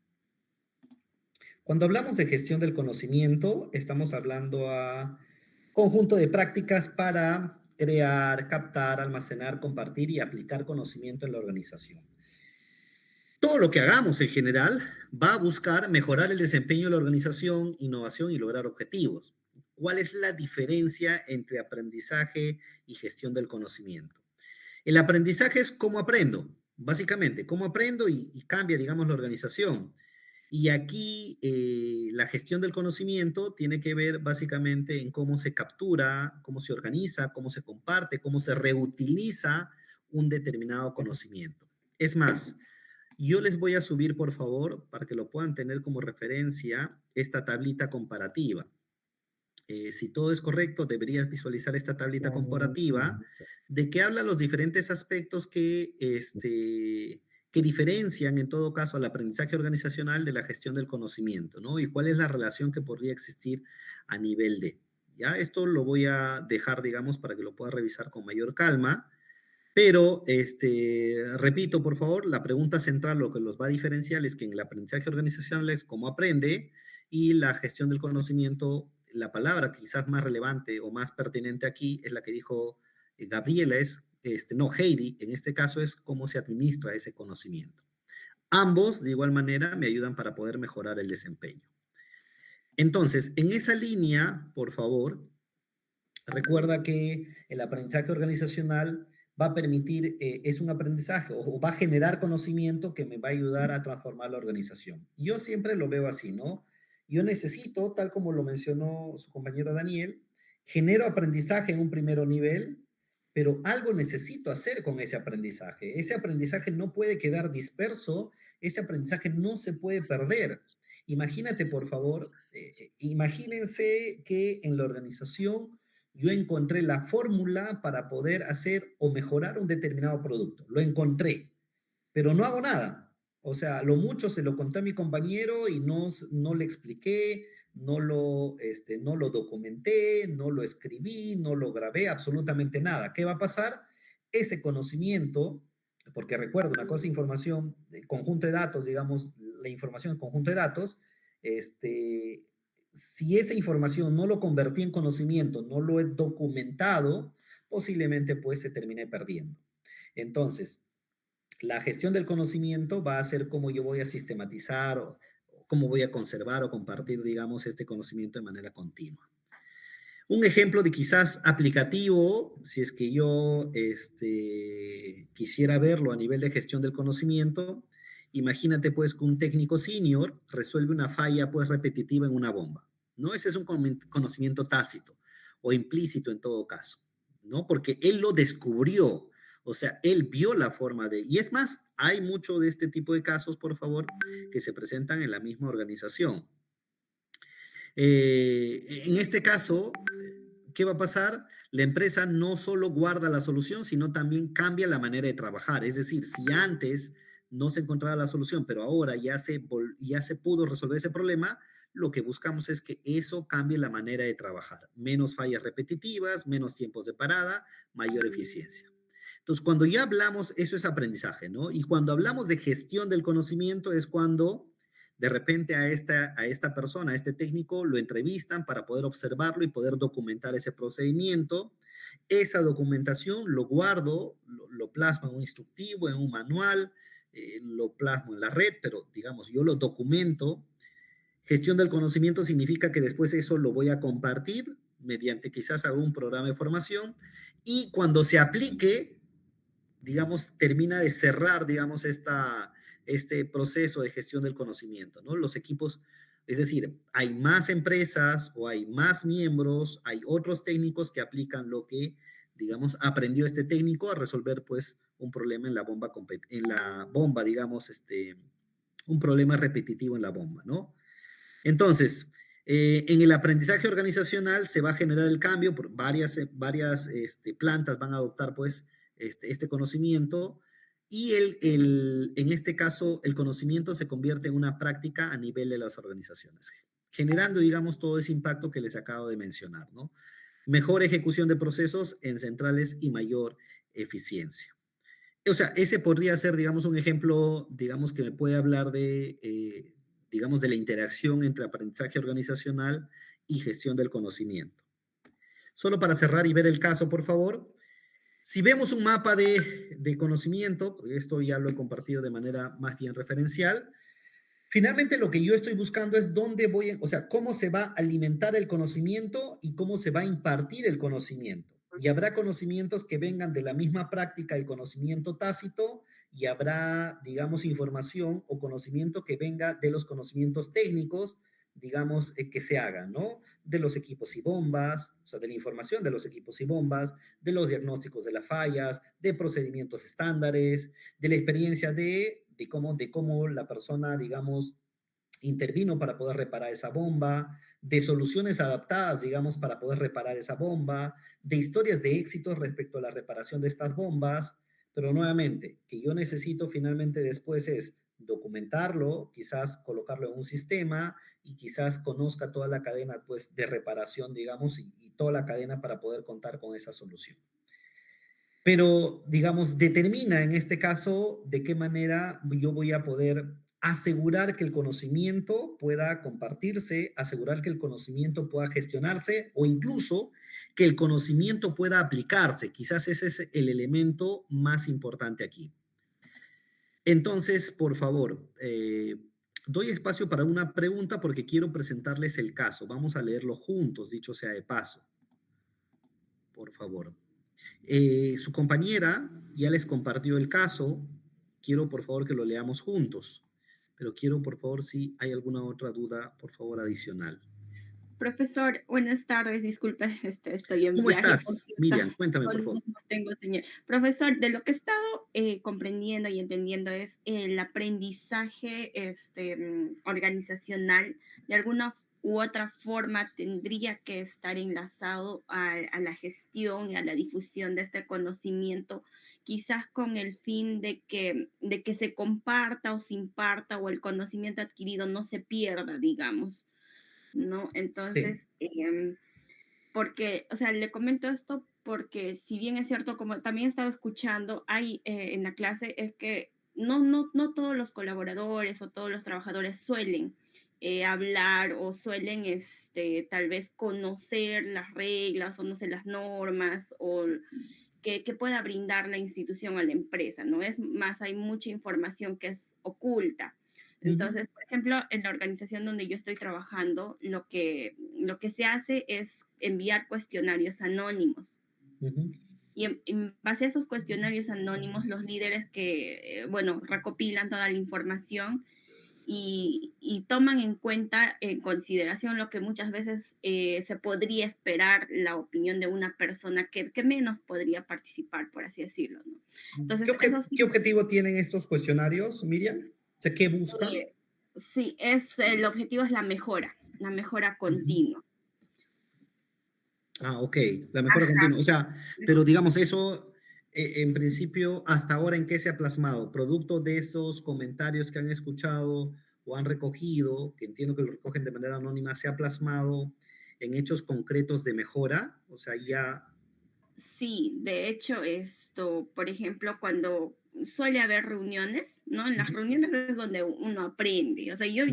Cuando hablamos de gestión del conocimiento, estamos hablando a conjunto de prácticas para crear, captar, almacenar, compartir y aplicar conocimiento en la organización. Todo lo que hagamos en general va a buscar mejorar el desempeño de la organización, innovación y lograr objetivos. ¿Cuál es la diferencia entre aprendizaje y gestión del conocimiento? El aprendizaje es cómo aprendo, básicamente, cómo aprendo y cambia, digamos, la organización. Y aquí la gestión del conocimiento tiene que ver básicamente en cómo se captura, cómo se organiza, cómo se comparte, cómo se reutiliza un determinado conocimiento. Es más, yo les voy a subir, por favor, para que lo puedan tener como referencia, esta tablita comparativa. Si todo es correcto, deberías visualizar esta tablita comparativa de que habla los diferentes aspectos que diferencian, en todo caso, al aprendizaje organizacional de la gestión del conocimiento, ¿no? Y cuál es la relación que podría existir a nivel de. ¿Ya? Esto lo voy a dejar, digamos, para que lo pueda revisar con mayor calma. Pero, repito, por favor, la pregunta central, lo que los va a diferenciar es que en el aprendizaje organizacional es cómo aprende y la gestión del conocimiento, la palabra quizás más relevante o más pertinente aquí es la que dijo Gabriela, Heidi, en este caso es cómo se administra ese conocimiento. Ambos, de igual manera, me ayudan para poder mejorar el desempeño. Entonces, en esa línea, por favor, recuerda que el aprendizaje organizacional va a permitir, es un aprendizaje o va a generar conocimiento que me va a ayudar a transformar la organización. Yo siempre lo veo así, ¿no? Yo necesito, tal como lo mencionó su compañero Daniel, genero aprendizaje en un primer nivel, pero algo necesito hacer con ese aprendizaje. Ese aprendizaje no puede quedar disperso, ese aprendizaje no se puede perder. Imagínate, por favor, imagínense que en la organización yo encontré la fórmula para poder hacer o mejorar un determinado producto. Lo encontré, pero no hago nada. O sea, lo mucho se lo conté a mi compañero y no le expliqué, no lo documenté, no lo escribí, no lo grabé, absolutamente nada. ¿Qué va a pasar? Ese conocimiento, porque recuerda, una cosa, información, conjunto de datos, digamos, la información en conjunto de datos, si esa información no lo convertí en conocimiento, no lo he documentado, posiblemente pues se termine perdiendo. Entonces, la gestión del conocimiento va a ser cómo yo voy a sistematizar o cómo voy a conservar o compartir, digamos, este conocimiento de manera continua. Un ejemplo de quizás aplicativo, si es que yo quisiera verlo a nivel de gestión del conocimiento, imagínate pues que un técnico senior resuelve una falla pues repetitiva en una bomba, ¿no? Ese es un conocimiento tácito o implícito en todo caso, ¿no? Porque él lo descubrió, o sea, él vio la forma de... Y es más, hay mucho de este tipo de casos, por favor, que se presentan en la misma organización. En este caso, ¿qué va a pasar? La empresa no solo guarda la solución, sino también cambia la manera de trabajar. Es decir, si antes no se encontraba la solución, pero ahora ya se pudo resolver ese problema, lo que buscamos es que eso cambie la manera de trabajar. Menos fallas repetitivas, menos tiempos de parada, mayor eficiencia. Entonces, cuando ya hablamos, eso es aprendizaje, ¿no? Y cuando hablamos de gestión del conocimiento es cuando de repente a esta persona, a este técnico, lo entrevistan para poder observarlo y poder documentar ese procedimiento. Esa documentación lo guardo, lo plasmo en un instructivo, en un manual, lo plasmo en la red, pero digamos, yo lo documento. Gestión del conocimiento significa que después eso lo voy a compartir mediante quizás algún programa de formación y cuando se aplique, digamos, termina de cerrar, digamos, este proceso de gestión del conocimiento, ¿no? Los equipos, es decir, hay más empresas o hay más miembros, hay otros técnicos que aplican lo que, digamos, aprendió este técnico a resolver, pues, un problema en la bomba, digamos, un problema repetitivo en la bomba, ¿no? Entonces, en el aprendizaje organizacional se va a generar el cambio, por varias plantas van a adoptar, pues, este conocimiento y en este caso el conocimiento se convierte en una práctica a nivel de las organizaciones, generando, digamos, todo ese impacto que les acabo de mencionar, ¿no? Mejor ejecución de procesos en centrales y mayor eficiencia. O sea, ese podría ser, digamos, un ejemplo, digamos, que me puede hablar de digamos, de la interacción entre aprendizaje organizacional y gestión del conocimiento. Solo para cerrar y ver el caso, por favor. Si vemos un mapa de conocimiento, esto ya lo he compartido de manera más bien referencial, finalmente lo que yo estoy buscando es dónde o sea, cómo se va a alimentar el conocimiento y cómo se va a impartir el conocimiento. Y habrá conocimientos que vengan de la misma práctica y conocimiento tácito, y habrá, digamos, información o conocimiento que venga de los conocimientos técnicos, digamos, que se hagan, ¿no? De los equipos y bombas, o sea, de la información de los equipos y bombas, de los diagnósticos de las fallas, de procedimientos estándares, de la experiencia de cómo la persona, digamos, intervino para poder reparar esa bomba, de soluciones adaptadas, digamos, para poder reparar esa bomba, de historias de éxito respecto a la reparación de estas bombas, pero nuevamente, que yo necesito finalmente después es documentarlo, quizás colocarlo en un sistema y quizás conozca toda la cadena, pues, de reparación, digamos, y toda la cadena para poder contar con esa solución. Pero, digamos, determina en este caso de qué manera yo voy a poder asegurar que el conocimiento pueda compartirse, asegurar que el conocimiento pueda gestionarse o incluso que el conocimiento pueda aplicarse. Quizás ese es el elemento más importante aquí. Entonces, por favor, doy espacio para una pregunta porque quiero presentarles el caso. Vamos a leerlo juntos, dicho sea de paso. Por favor. Su compañera ya les compartió el caso. Quiero, por favor, que lo leamos juntos. Pero quiero, por favor, si hay alguna otra duda, por favor, adicional. Profesor, buenas tardes, disculpe, estoy en ¿Cómo viaje. estás, Miriam? Cuéntame, por favor. No tengo señal. Profesor, de lo que he estado comprendiendo y entendiendo es el aprendizaje organizacional, de alguna u otra forma tendría que estar enlazado a la gestión y a la difusión de este conocimiento, quizás con el fin de que se comparta o se imparta o el conocimiento adquirido no se pierda, digamos, ¿no? Sí. Entonces, porque, o sea, le comento esto porque si bien es cierto, como también estaba escuchando, hay en la clase, es que no todos los colaboradores o todos los trabajadores suelen hablar o suelen tal vez conocer las reglas o no sé, las normas o que pueda brindar la institución a la empresa, ¿no? Es más, hay mucha información que es oculta. Entonces, por ejemplo, en la organización donde yo estoy trabajando, lo que se hace es enviar cuestionarios anónimos. Y en base a esos cuestionarios anónimos, los líderes bueno, recopilan toda la información y toman en cuenta, en consideración lo que muchas veces se podría esperar la opinión de una persona que menos podría participar, por así decirlo, ¿no? Entonces, ¿Qué objetivo tienen estos cuestionarios, Miriam? O sea, ¿qué buscan? Sí, el objetivo es la mejora continua. Ah, ok, la mejora continua. O sea, pero digamos, eso en principio, hasta ahora, ¿en qué se ha plasmado? ¿Producto de esos comentarios que han escuchado o han recogido, que entiendo que lo recogen de manera anónima, se ha plasmado en hechos concretos de mejora? O sea, ya... Sí, de hecho, por ejemplo, cuando suele haber reuniones, ¿no? En las reuniones es donde uno aprende. O sea, yo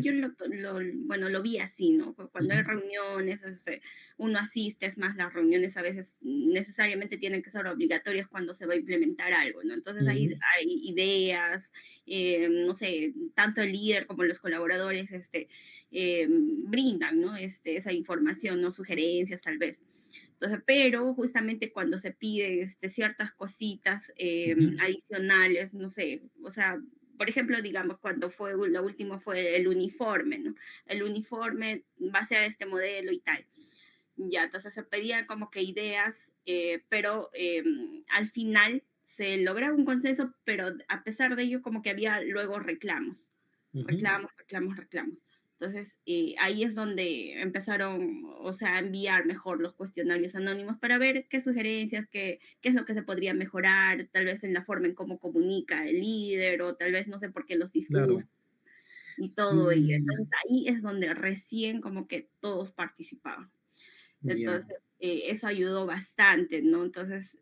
bueno, lo vi así, ¿no? Cuando hay reuniones, uno asiste, es más, las reuniones a veces necesariamente tienen que ser obligatorias cuando se va a implementar algo, ¿no? Entonces hay ideas, no sé, tanto el líder como los colaboradores brindan, ¿no? Esa información, ¿no? Sugerencias tal vez. Entonces, pero justamente cuando se piden ciertas cositas adicionales, no sé, o sea, por ejemplo, digamos, cuando lo último fue el uniforme, ¿no? El uniforme va a ser este modelo y tal. Ya, entonces se pedían como que ideas, pero al final se lograba un consenso, pero a pesar de ello como que había luego reclamos. Entonces, ahí es donde empezaron, o sea, a enviar mejor los cuestionarios anónimos para ver qué sugerencias, qué es lo que se podría mejorar, tal vez en la forma en cómo comunica el líder, o tal vez, no sé por qué los discursos y todo ello. Entonces, ahí es donde recién como que todos participaban. Entonces, eso ayudó bastante, ¿no? Entonces,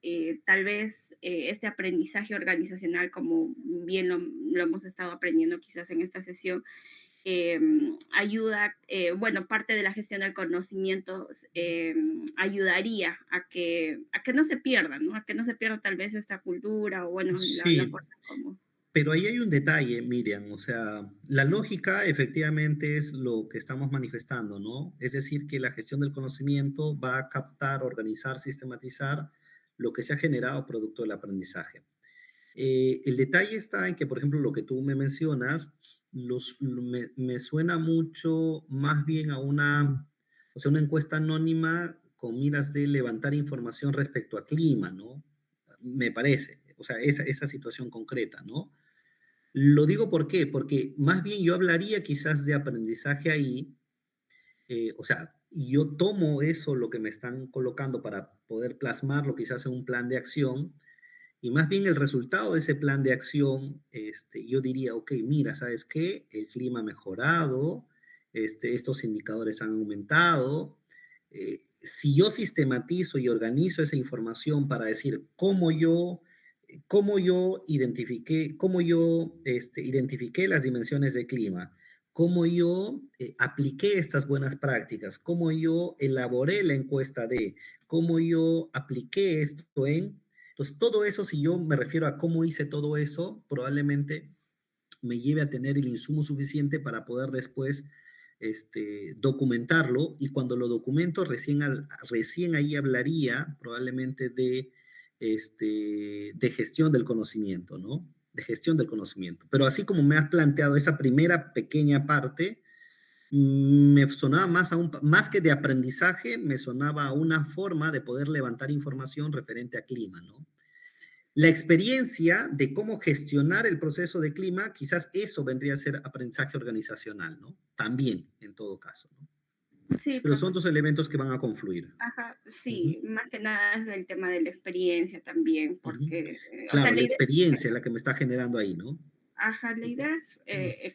tal vez este aprendizaje organizacional, como bien lo hemos estado aprendiendo quizás en esta sesión, ayuda, bueno, parte de la gestión del conocimiento ayudaría a que no se pierda, ¿no? A que no se pierda tal vez esta cultura o, bueno, la Sí, forma como... pero ahí hay un detalle, Miriam, o sea, la lógica efectivamente es lo que estamos manifestando, ¿no? Es decir, que la gestión del conocimiento va a captar, organizar, sistematizar lo que se ha generado producto del aprendizaje. El detalle está en que, por ejemplo, lo que tú me mencionas, me suena mucho más bien a o sea, una encuesta anónima con miras de levantar información respecto a clima, ¿no? Me parece, o sea, esa situación concreta, ¿no? Lo digo ¿por qué? Porque más bien yo hablaría quizás de aprendizaje ahí, o sea, yo tomo eso, lo que me están colocando para poder plasmarlo quizás en un plan de acción, y más bien el resultado de ese plan de acción, yo diría, ok, mira, ¿sabes qué? El clima ha mejorado, estos indicadores han aumentado. Si yo sistematizo y organizo esa información para decir cómo yo identifiqué las dimensiones de clima, cómo yo apliqué estas buenas prácticas, cómo yo elaboré la encuesta cómo yo apliqué esto entonces, todo eso, si yo me refiero a cómo hice todo eso, probablemente me lleve a tener el insumo suficiente para poder después documentarlo y cuando lo documento recién ahí hablaría probablemente de gestión del conocimiento, ¿no? De gestión del conocimiento. Pero así como me has planteado esa primera pequeña parte, me sonaba más que de aprendizaje, me sonaba a una forma de poder levantar información referente a clima, ¿no? La experiencia de cómo gestionar el proceso de clima, quizás eso vendría a ser aprendizaje organizacional, ¿no? También, en todo caso, ¿no? Sí, Pero son profesor. dos elementos que van a confluir. Ajá, Ujú, sí, más que nada es del tema de la experiencia también, ujú. porque, o sea, Claro, la experiencia la que me está generando ahí, ¿no? ajá, la idea es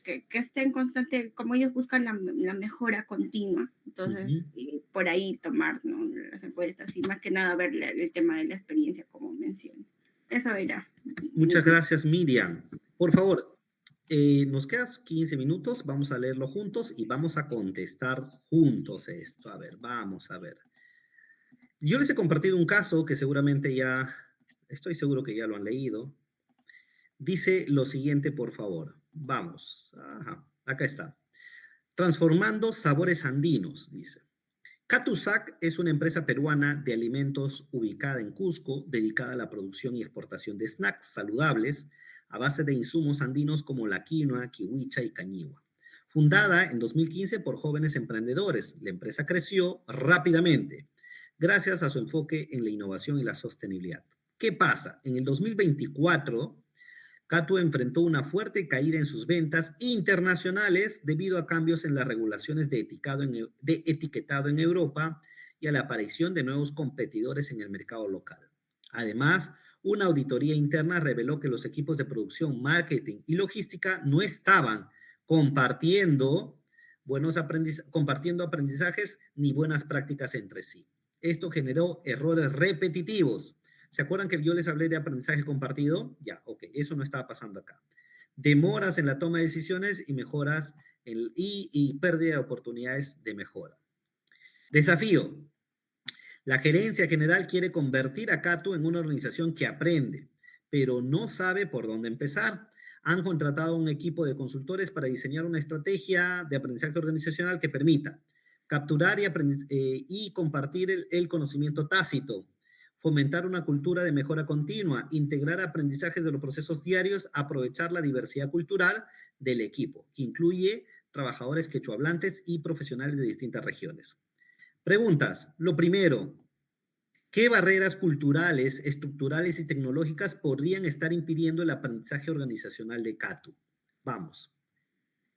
Mm, que esté en constante, como ellos buscan la mejora continua, ujú. entonces por ahí tomar, ¿no? Las encuestas y más que nada ver el tema de la experiencia, como mencioné. Eso era. Muchas gracias, Miriam. Por favor, nos quedan 15 minutos, vamos a leerlo juntos y vamos a contestar juntos esto. A ver, vamos a ver. Yo les he compartido un caso que seguramente estoy seguro que ya lo han leído. Dice lo siguiente, por favor. Vamos. Ajá, acá está. Transformando sabores andinos, dice. Catusac es una empresa peruana de alimentos ubicada en Cusco, dedicada a la producción y exportación de snacks saludables a base de insumos andinos como la quinoa, kiwicha y cañigua. Fundada en 2015 por jóvenes emprendedores, la empresa creció rápidamente gracias a su enfoque en la innovación y la sostenibilidad. ¿Qué pasa? En el 2024, Catu enfrentó una fuerte caída en sus ventas internacionales debido a cambios en las regulaciones de etiquetado en Europa y a la aparición de nuevos competidores en el mercado local. Además, una auditoría interna reveló que los equipos de producción, marketing y logística no estaban compartiendo compartiendo aprendizajes ni buenas prácticas entre sí. Esto generó errores repetitivos. ¿Se acuerdan que yo les hablé de aprendizaje compartido? Ya, ok, eso no estaba pasando acá. Demoras en la toma de decisiones y mejoras y pérdida de oportunidades de mejora. Desafío. La gerencia general quiere convertir a Catu en una organización que aprende, pero no sabe por dónde empezar. Han contratado un equipo de consultores para diseñar una estrategia de aprendizaje organizacional que permita capturar y compartir el conocimiento tácito, fomentar una cultura de mejora continua, integrar aprendizajes de los procesos diarios, aprovechar la diversidad cultural del equipo, que incluye trabajadores quechohablantes y profesionales de distintas regiones. Preguntas. Lo primero, ¿qué barreras culturales, estructurales y tecnológicas podrían estar impidiendo el aprendizaje organizacional de Catu? Vamos.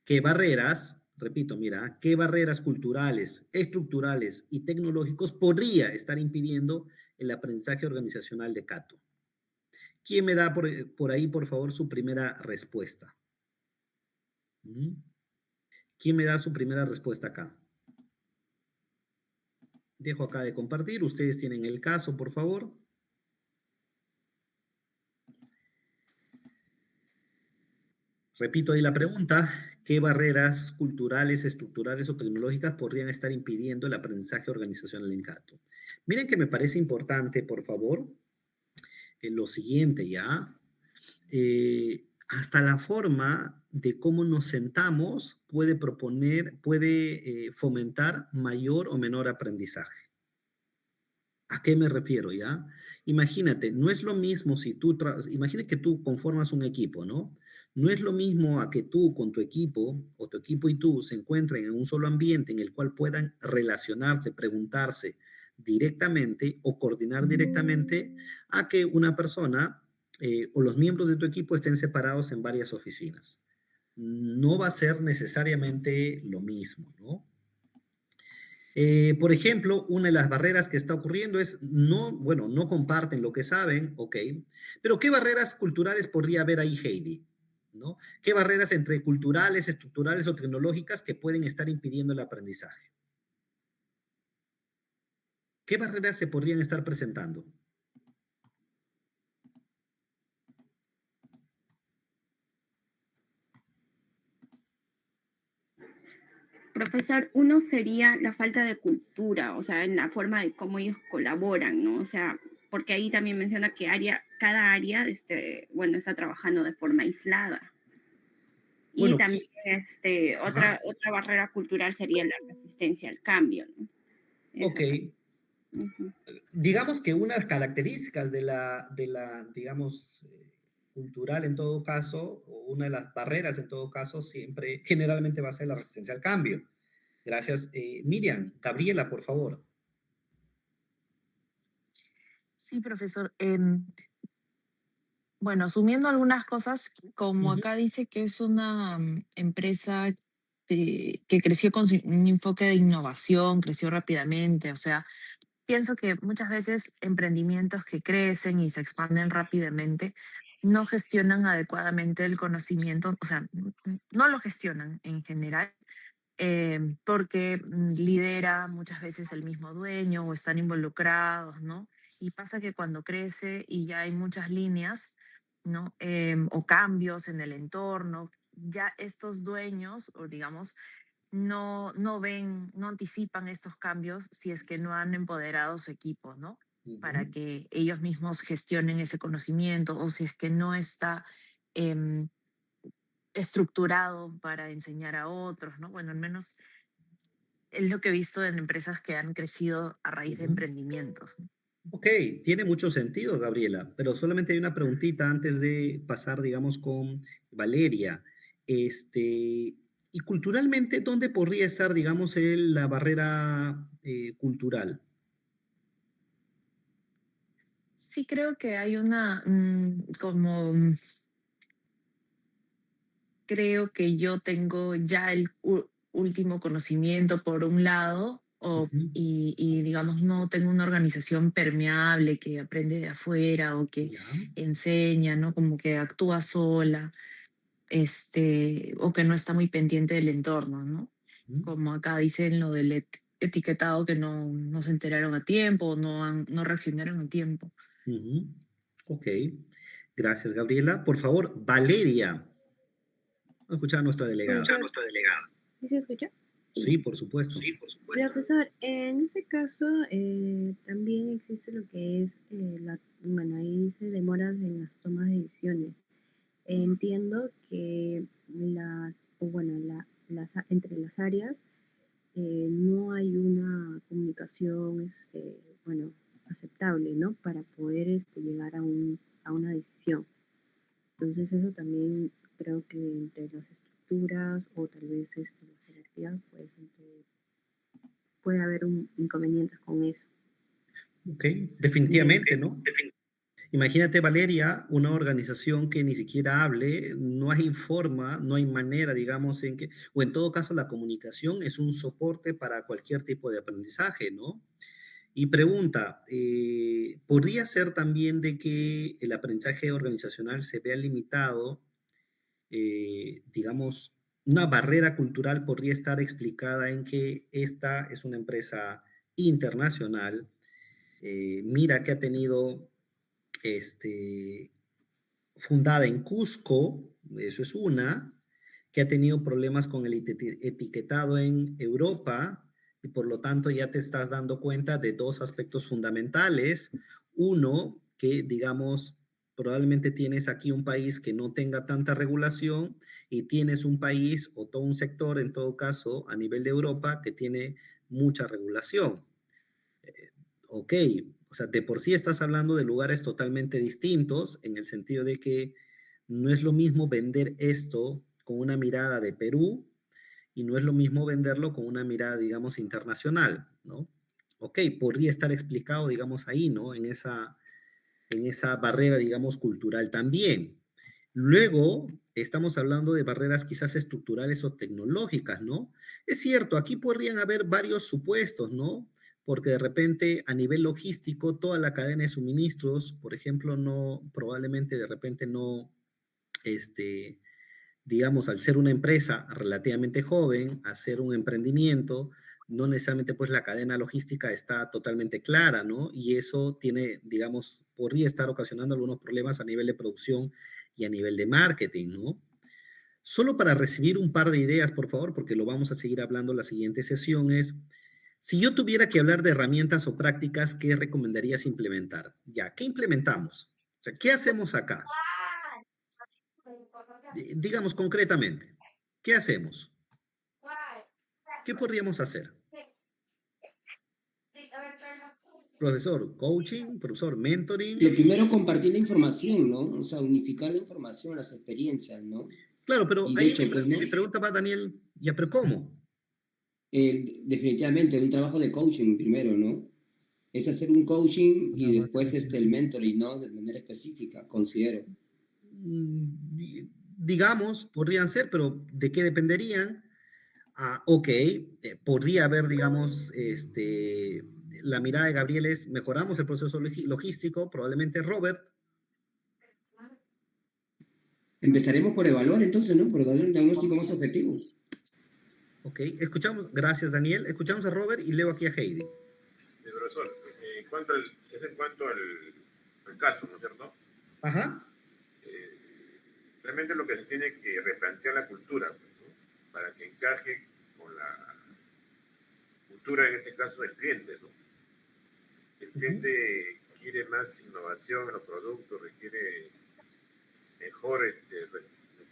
¿Qué barreras, repito, mira, qué barreras culturales, estructurales y tecnológicos podría estar impidiendo el aprendizaje organizacional de Catu? ¿Quién me da por ahí, por favor, su primera respuesta? ¿Quién me da su primera respuesta acá? Dejo acá de compartir. Ustedes tienen el caso, por favor. Repito ahí la pregunta, ¿qué barreras culturales, estructurales o tecnológicas podrían estar impidiendo el aprendizaje organizacional en Cato? Miren que me parece importante, por favor, lo siguiente, ¿ya? Hasta la forma de cómo nos sentamos puede proponer, puede fomentar mayor o menor aprendizaje. ¿A qué me refiero, ya? Imagínate, no es lo mismo si tú, imagínate que tú conformas un equipo, ¿no? No es lo mismo a que tú con tu equipo o tu equipo y tú se encuentren en un solo ambiente en el cual puedan relacionarse, preguntarse directamente o coordinar directamente a que una persona o los miembros de tu equipo estén separados en varias oficinas. No va a ser necesariamente lo mismo, ¿no? Por ejemplo, una de las barreras que está ocurriendo es no, bueno, no comparten lo que saben, ok, pero ¿qué barreras culturales podría haber ahí, Heidi? ¿No? ¿Qué barreras entre culturales, estructurales o tecnológicas que pueden estar impidiendo el aprendizaje? ¿Qué barreras se podrían estar presentando? Profesor, uno sería la falta de cultura, o sea, en la forma de cómo ellos colaboran, ¿no? O sea, porque ahí también menciona que cada área, bueno, está trabajando de forma aislada. Y Bueno, también, ajá, otra barrera cultural sería la resistencia al cambio, ¿no? ok. Esa también. Ujú. Digamos que una de las características digamos, cultural en todo caso, o una de las barreras en todo caso, siempre, generalmente va a ser la resistencia al cambio. Gracias. Miriam, Gabriela, por favor. Sí, profesor. Bueno, asumiendo algunas cosas, como Ujú, acá dice que es una empresa que creció con un enfoque de innovación, creció rápidamente, o sea, pienso que muchas veces emprendimientos que crecen y se expanden rápidamente no gestionan adecuadamente el conocimiento, o sea, no lo gestionan en general porque lidera muchas veces el mismo dueño o están involucrados, ¿no? Y pasa que cuando crece y ya hay muchas líneas, ¿no? O cambios en el entorno, ya estos dueños, o digamos, no ven, no anticipan estos cambios si es que no han empoderado su equipo, ¿no? Para ujú. que ellos mismos gestionen ese conocimiento o si es que no está em, estructurado para enseñar a otros, ¿no? Bueno, al menos es lo que he visto en empresas que han crecido a raíz de Ujú. emprendimientos, ¿no? Ok, tiene mucho sentido, Gabriela, pero solamente hay una preguntita antes de pasar, digamos, con Valeria. Y culturalmente, ¿dónde podría estar, digamos, la barrera cultural? Sí creo que hay una, como creo que yo tengo ya el último conocimiento por un lado, Ujú, y digamos no tengo una organización permeable que aprende de afuera o que ya, enseña, ¿no? Como que actúa sola, o que no está muy pendiente del entorno, ¿no? ujú, Como acá dicen lo del etiquetado que no se enteraron a tiempo, no reaccionaron a tiempo. ujú. Ok, gracias, Gabriela. Por favor, Valeria. Vamos a escuchar a nuestra delegada. Profesor, ¿sí se escucha? Sí, por supuesto. Profesor, en este caso también existe lo que es, bueno, ahí dice demoras en las tomas de decisiones. Entiendo que o bueno, entre las áreas no hay una comunicación, bueno, aceptable, ¿no? Para poder llegar a una decisión. Entonces eso también creo que entre las estructuras o tal vez las jerarquías, pues puede haber inconvenientes con eso. Ok, definitivamente, ¿no? Imagínate, Valeria, una organización que ni siquiera hable, no hay forma, no hay manera, digamos, en que, o en todo caso, la comunicación es un soporte para cualquier tipo de aprendizaje, ¿no? Y pregunta, ¿podría ser también de que el aprendizaje organizacional se vea limitado, digamos, una barrera cultural podría estar explicada en que esta es una empresa internacional, mira que ha tenido este, fundada en Cusco, eso es una, que ha tenido problemas con el etiquetado en Europa y por lo tanto ya te estás dando cuenta de dos aspectos fundamentales. Uno, que digamos, probablemente tienes aquí un país que no tenga tanta regulación y tienes un país o todo un sector, en todo caso, a nivel de Europa, que tiene mucha regulación. Ok, o sea, de por sí estás hablando de lugares totalmente distintos en el sentido de que no es lo mismo vender esto con una mirada de Perú y no es lo mismo venderlo con una mirada, digamos, internacional, ¿no? Ok, podría estar explicado, digamos, ahí, ¿no? En esa barrera, digamos, cultural también. Luego, estamos hablando de barreras quizás estructurales o tecnológicas, ¿no? Es cierto, aquí podrían haber varios supuestos, ¿no? Porque de repente a nivel logístico, toda la cadena de suministros, por ejemplo, no, probablemente de repente no, este, digamos, al ser una empresa relativamente joven, hacer un emprendimiento, no necesariamente pues la cadena logística está totalmente clara, ¿no? Y eso tiene, digamos, podría estar ocasionando algunos problemas a nivel de producción y a nivel de marketing, ¿no? Solo para recibir un par de ideas, por favor, porque lo vamos a seguir hablando la siguiente sesión, es, si yo tuviera que hablar de herramientas o prácticas, ¿qué recomendarías implementar? Ya, ¿qué implementamos? O sea, ¿qué hacemos acá? Digamos concretamente, ¿qué hacemos? ¿Qué podríamos hacer? Profesor, coaching, profesor, mentoring. Lo primero, compartir la información, ¿no? O sea, unificar la información, las experiencias, ¿no? Claro, pero Y de ahí hecho, pues, ¿no? mi pregunta va, Daniel, ya, pero ¿cómo? Definitivamente, un trabajo de coaching primero, ¿no? Es hacer un coaching y después el mentoring, ¿no? De manera específica, considero. Digamos, podrían ser, pero ¿de qué dependerían? Ah, ok, podría haber, digamos, la mirada de Gabriel es, mejoramos el proceso logístico, probablemente Robert. Empezaremos por evaluar entonces, ¿no? Por dar un diagnóstico más objetivo. Ok, escuchamos, gracias Daniel, escuchamos a Robert y leo aquí a Heidi. Profesor, es en cuanto al caso, ¿no es cierto? Ajá. Realmente lo que se tiene que replantear la cultura, pues, ¿no? Para que encaje con la cultura, en este caso, del cliente, ¿no? El cliente quiere más innovación en los productos, requiere mejores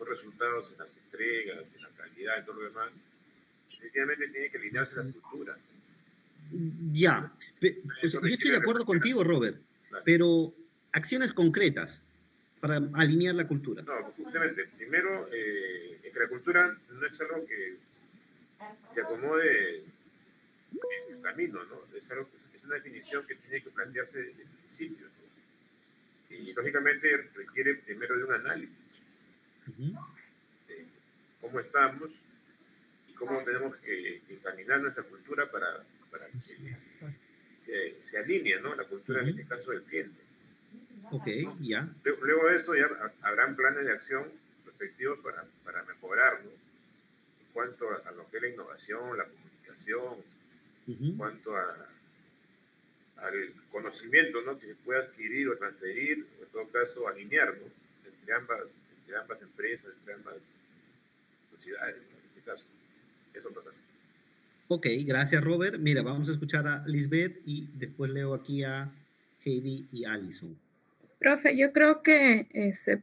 resultados en las entregas, en la calidad y todo lo demás. Definitivamente tiene que alinearse la cultura. Ya, pues, yo estoy de acuerdo contigo, Robert, pero acciones concretas para alinear la cultura. No, justamente, primero, es que la cultura no es algo que se acomode en el camino, ¿no? Es algo que es una definición que tiene que plantearse desde el principio, ¿no? Y lógicamente requiere primero de un análisis de cómo estamos y cómo tenemos que encaminar nuestra cultura para que se alinee, ¿no? La cultura, en este caso, del cliente. Ok, ya. Luego de esto ya habrán planes de acción respectivos para mejorar, ¿no? En cuanto a lo que es la innovación, la comunicación, en cuanto al conocimiento, ¿no? Que se puede adquirir o transferir, o en todo caso alinear, ¿no? Entre ambas empresas, entre ambas sociedades, ¿no? En este caso. Eso pasa. Ok, gracias Robert. Mira, vamos a escuchar a Lisbeth y después leo aquí a Heidi y Alison. Profe, yo creo que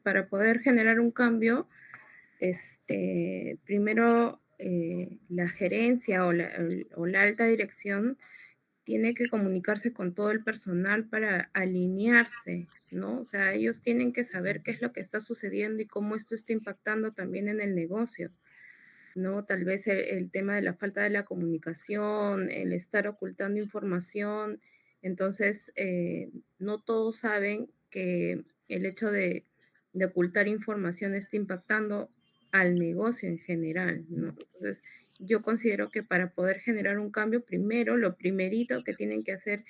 para poder generar un cambio, primero la gerencia o la alta dirección tiene que comunicarse con todo el personal para alinearse, ¿no? O sea, ellos tienen que saber qué es lo que está sucediendo y cómo esto está impactando también en el negocio, ¿no? Tal vez el tema de la falta de la comunicación, el estar ocultando información. Entonces, no todos saben que el hecho de ocultar información está impactando al negocio en general, ¿no? Entonces, yo considero que para poder generar un cambio, primero, lo primerito que tienen que hacer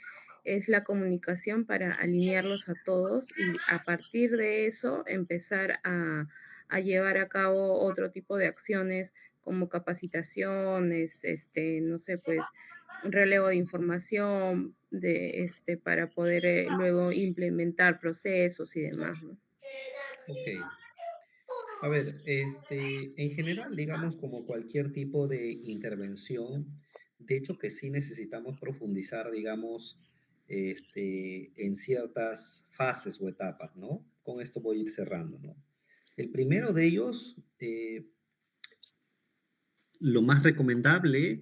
es la comunicación para alinearlos a todos y a partir de eso empezar a llevar a cabo otro tipo de acciones como capacitaciones, no sé, pues relevo de información para poder luego implementar procesos y demás, ¿no? Ok. A ver, en general, digamos, como cualquier tipo de intervención, de hecho que sí necesitamos profundizar, digamos, en ciertas fases o etapas, ¿no? Con esto voy a ir cerrando, ¿no? El primero de ellos, lo más recomendable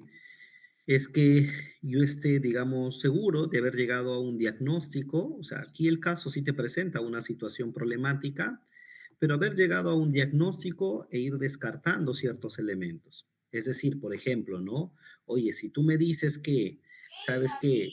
es que yo esté, digamos, seguro de haber llegado a un diagnóstico. O sea, aquí el caso sí te presenta una situación problemática, pero haber llegado a un diagnóstico e ir descartando ciertos elementos. Es decir, por ejemplo, ¿no? Oye, si tú me dices que, sabes que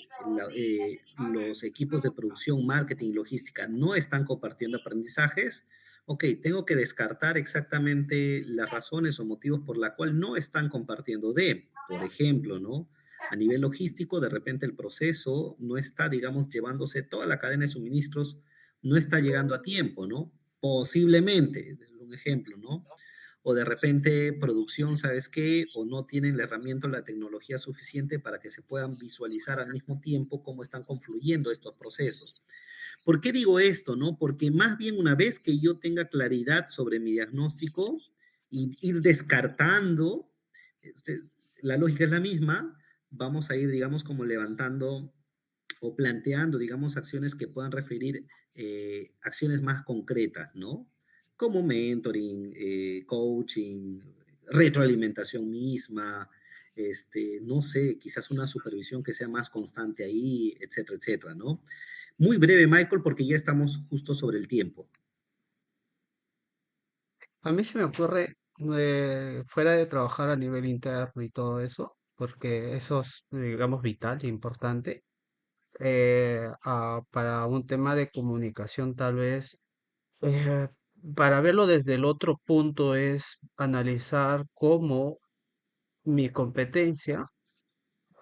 los equipos de producción, marketing y logística no están compartiendo aprendizajes, ok, tengo que descartar exactamente las razones o motivos por la cual no están compartiendo de, por ejemplo, ¿no? A nivel logístico, de repente el proceso no está, digamos, llevándose toda la cadena de suministros, no está llegando a tiempo, ¿no? Posiblemente, un ejemplo, ¿no? O de repente producción, ¿sabes qué? O no tienen la herramienta o la tecnología suficiente para que se puedan visualizar al mismo tiempo cómo están confluyendo estos procesos. ¿Por qué digo esto, no? Porque más bien una vez que yo tenga claridad sobre mi diagnóstico y ir descartando, este, la lógica es la misma, vamos a ir, digamos, como levantando o planteando, digamos, acciones que puedan referir acciones más concretas, ¿no? Como mentoring, coaching, retroalimentación misma, no sé, quizás una supervisión que sea más constante ahí, etcétera, etcétera, ¿no? Muy breve, Michael, porque ya estamos justo sobre el tiempo. A mí se me ocurre, fuera de trabajar a nivel interno y todo eso, porque eso es, digamos, vital e importante, para un tema de comunicación tal vez, eh, para verlo desde el otro punto es analizar cómo mi competencia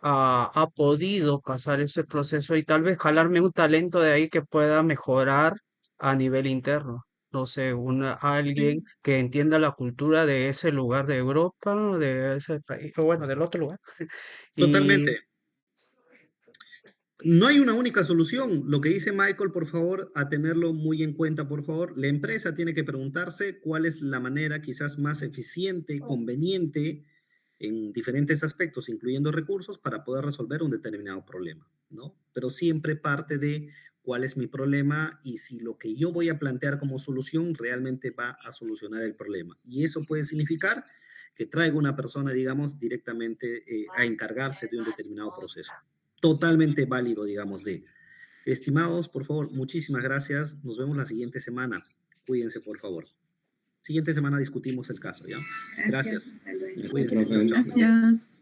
ha podido pasar ese proceso y tal vez jalarme un talento de ahí que pueda mejorar a nivel interno. No sé, alguien que entienda la cultura de ese lugar de Europa, de ese país, o bueno, del otro lugar. Y Totalmente. No hay una única solución. Lo que dice Michael, por favor, a tenerlo muy en cuenta, por favor. La empresa tiene que preguntarse cuál es la manera quizás más eficiente, conveniente en diferentes aspectos, incluyendo recursos, para poder resolver un determinado problema, ¿no? Pero siempre parte de cuál es mi problema y si lo que yo voy a plantear como solución realmente va a solucionar el problema. Y eso puede significar que traiga una persona, digamos, directamente a encargarse de un determinado proceso. Totalmente válido, digamos, de. Estimados, por favor, muchísimas gracias. Nos vemos la siguiente semana. Cuídense, por favor. Siguiente semana discutimos el caso, ¿ya? Gracias, Gracias. hasta luego. Cuídense. Chao, chao. Gracias.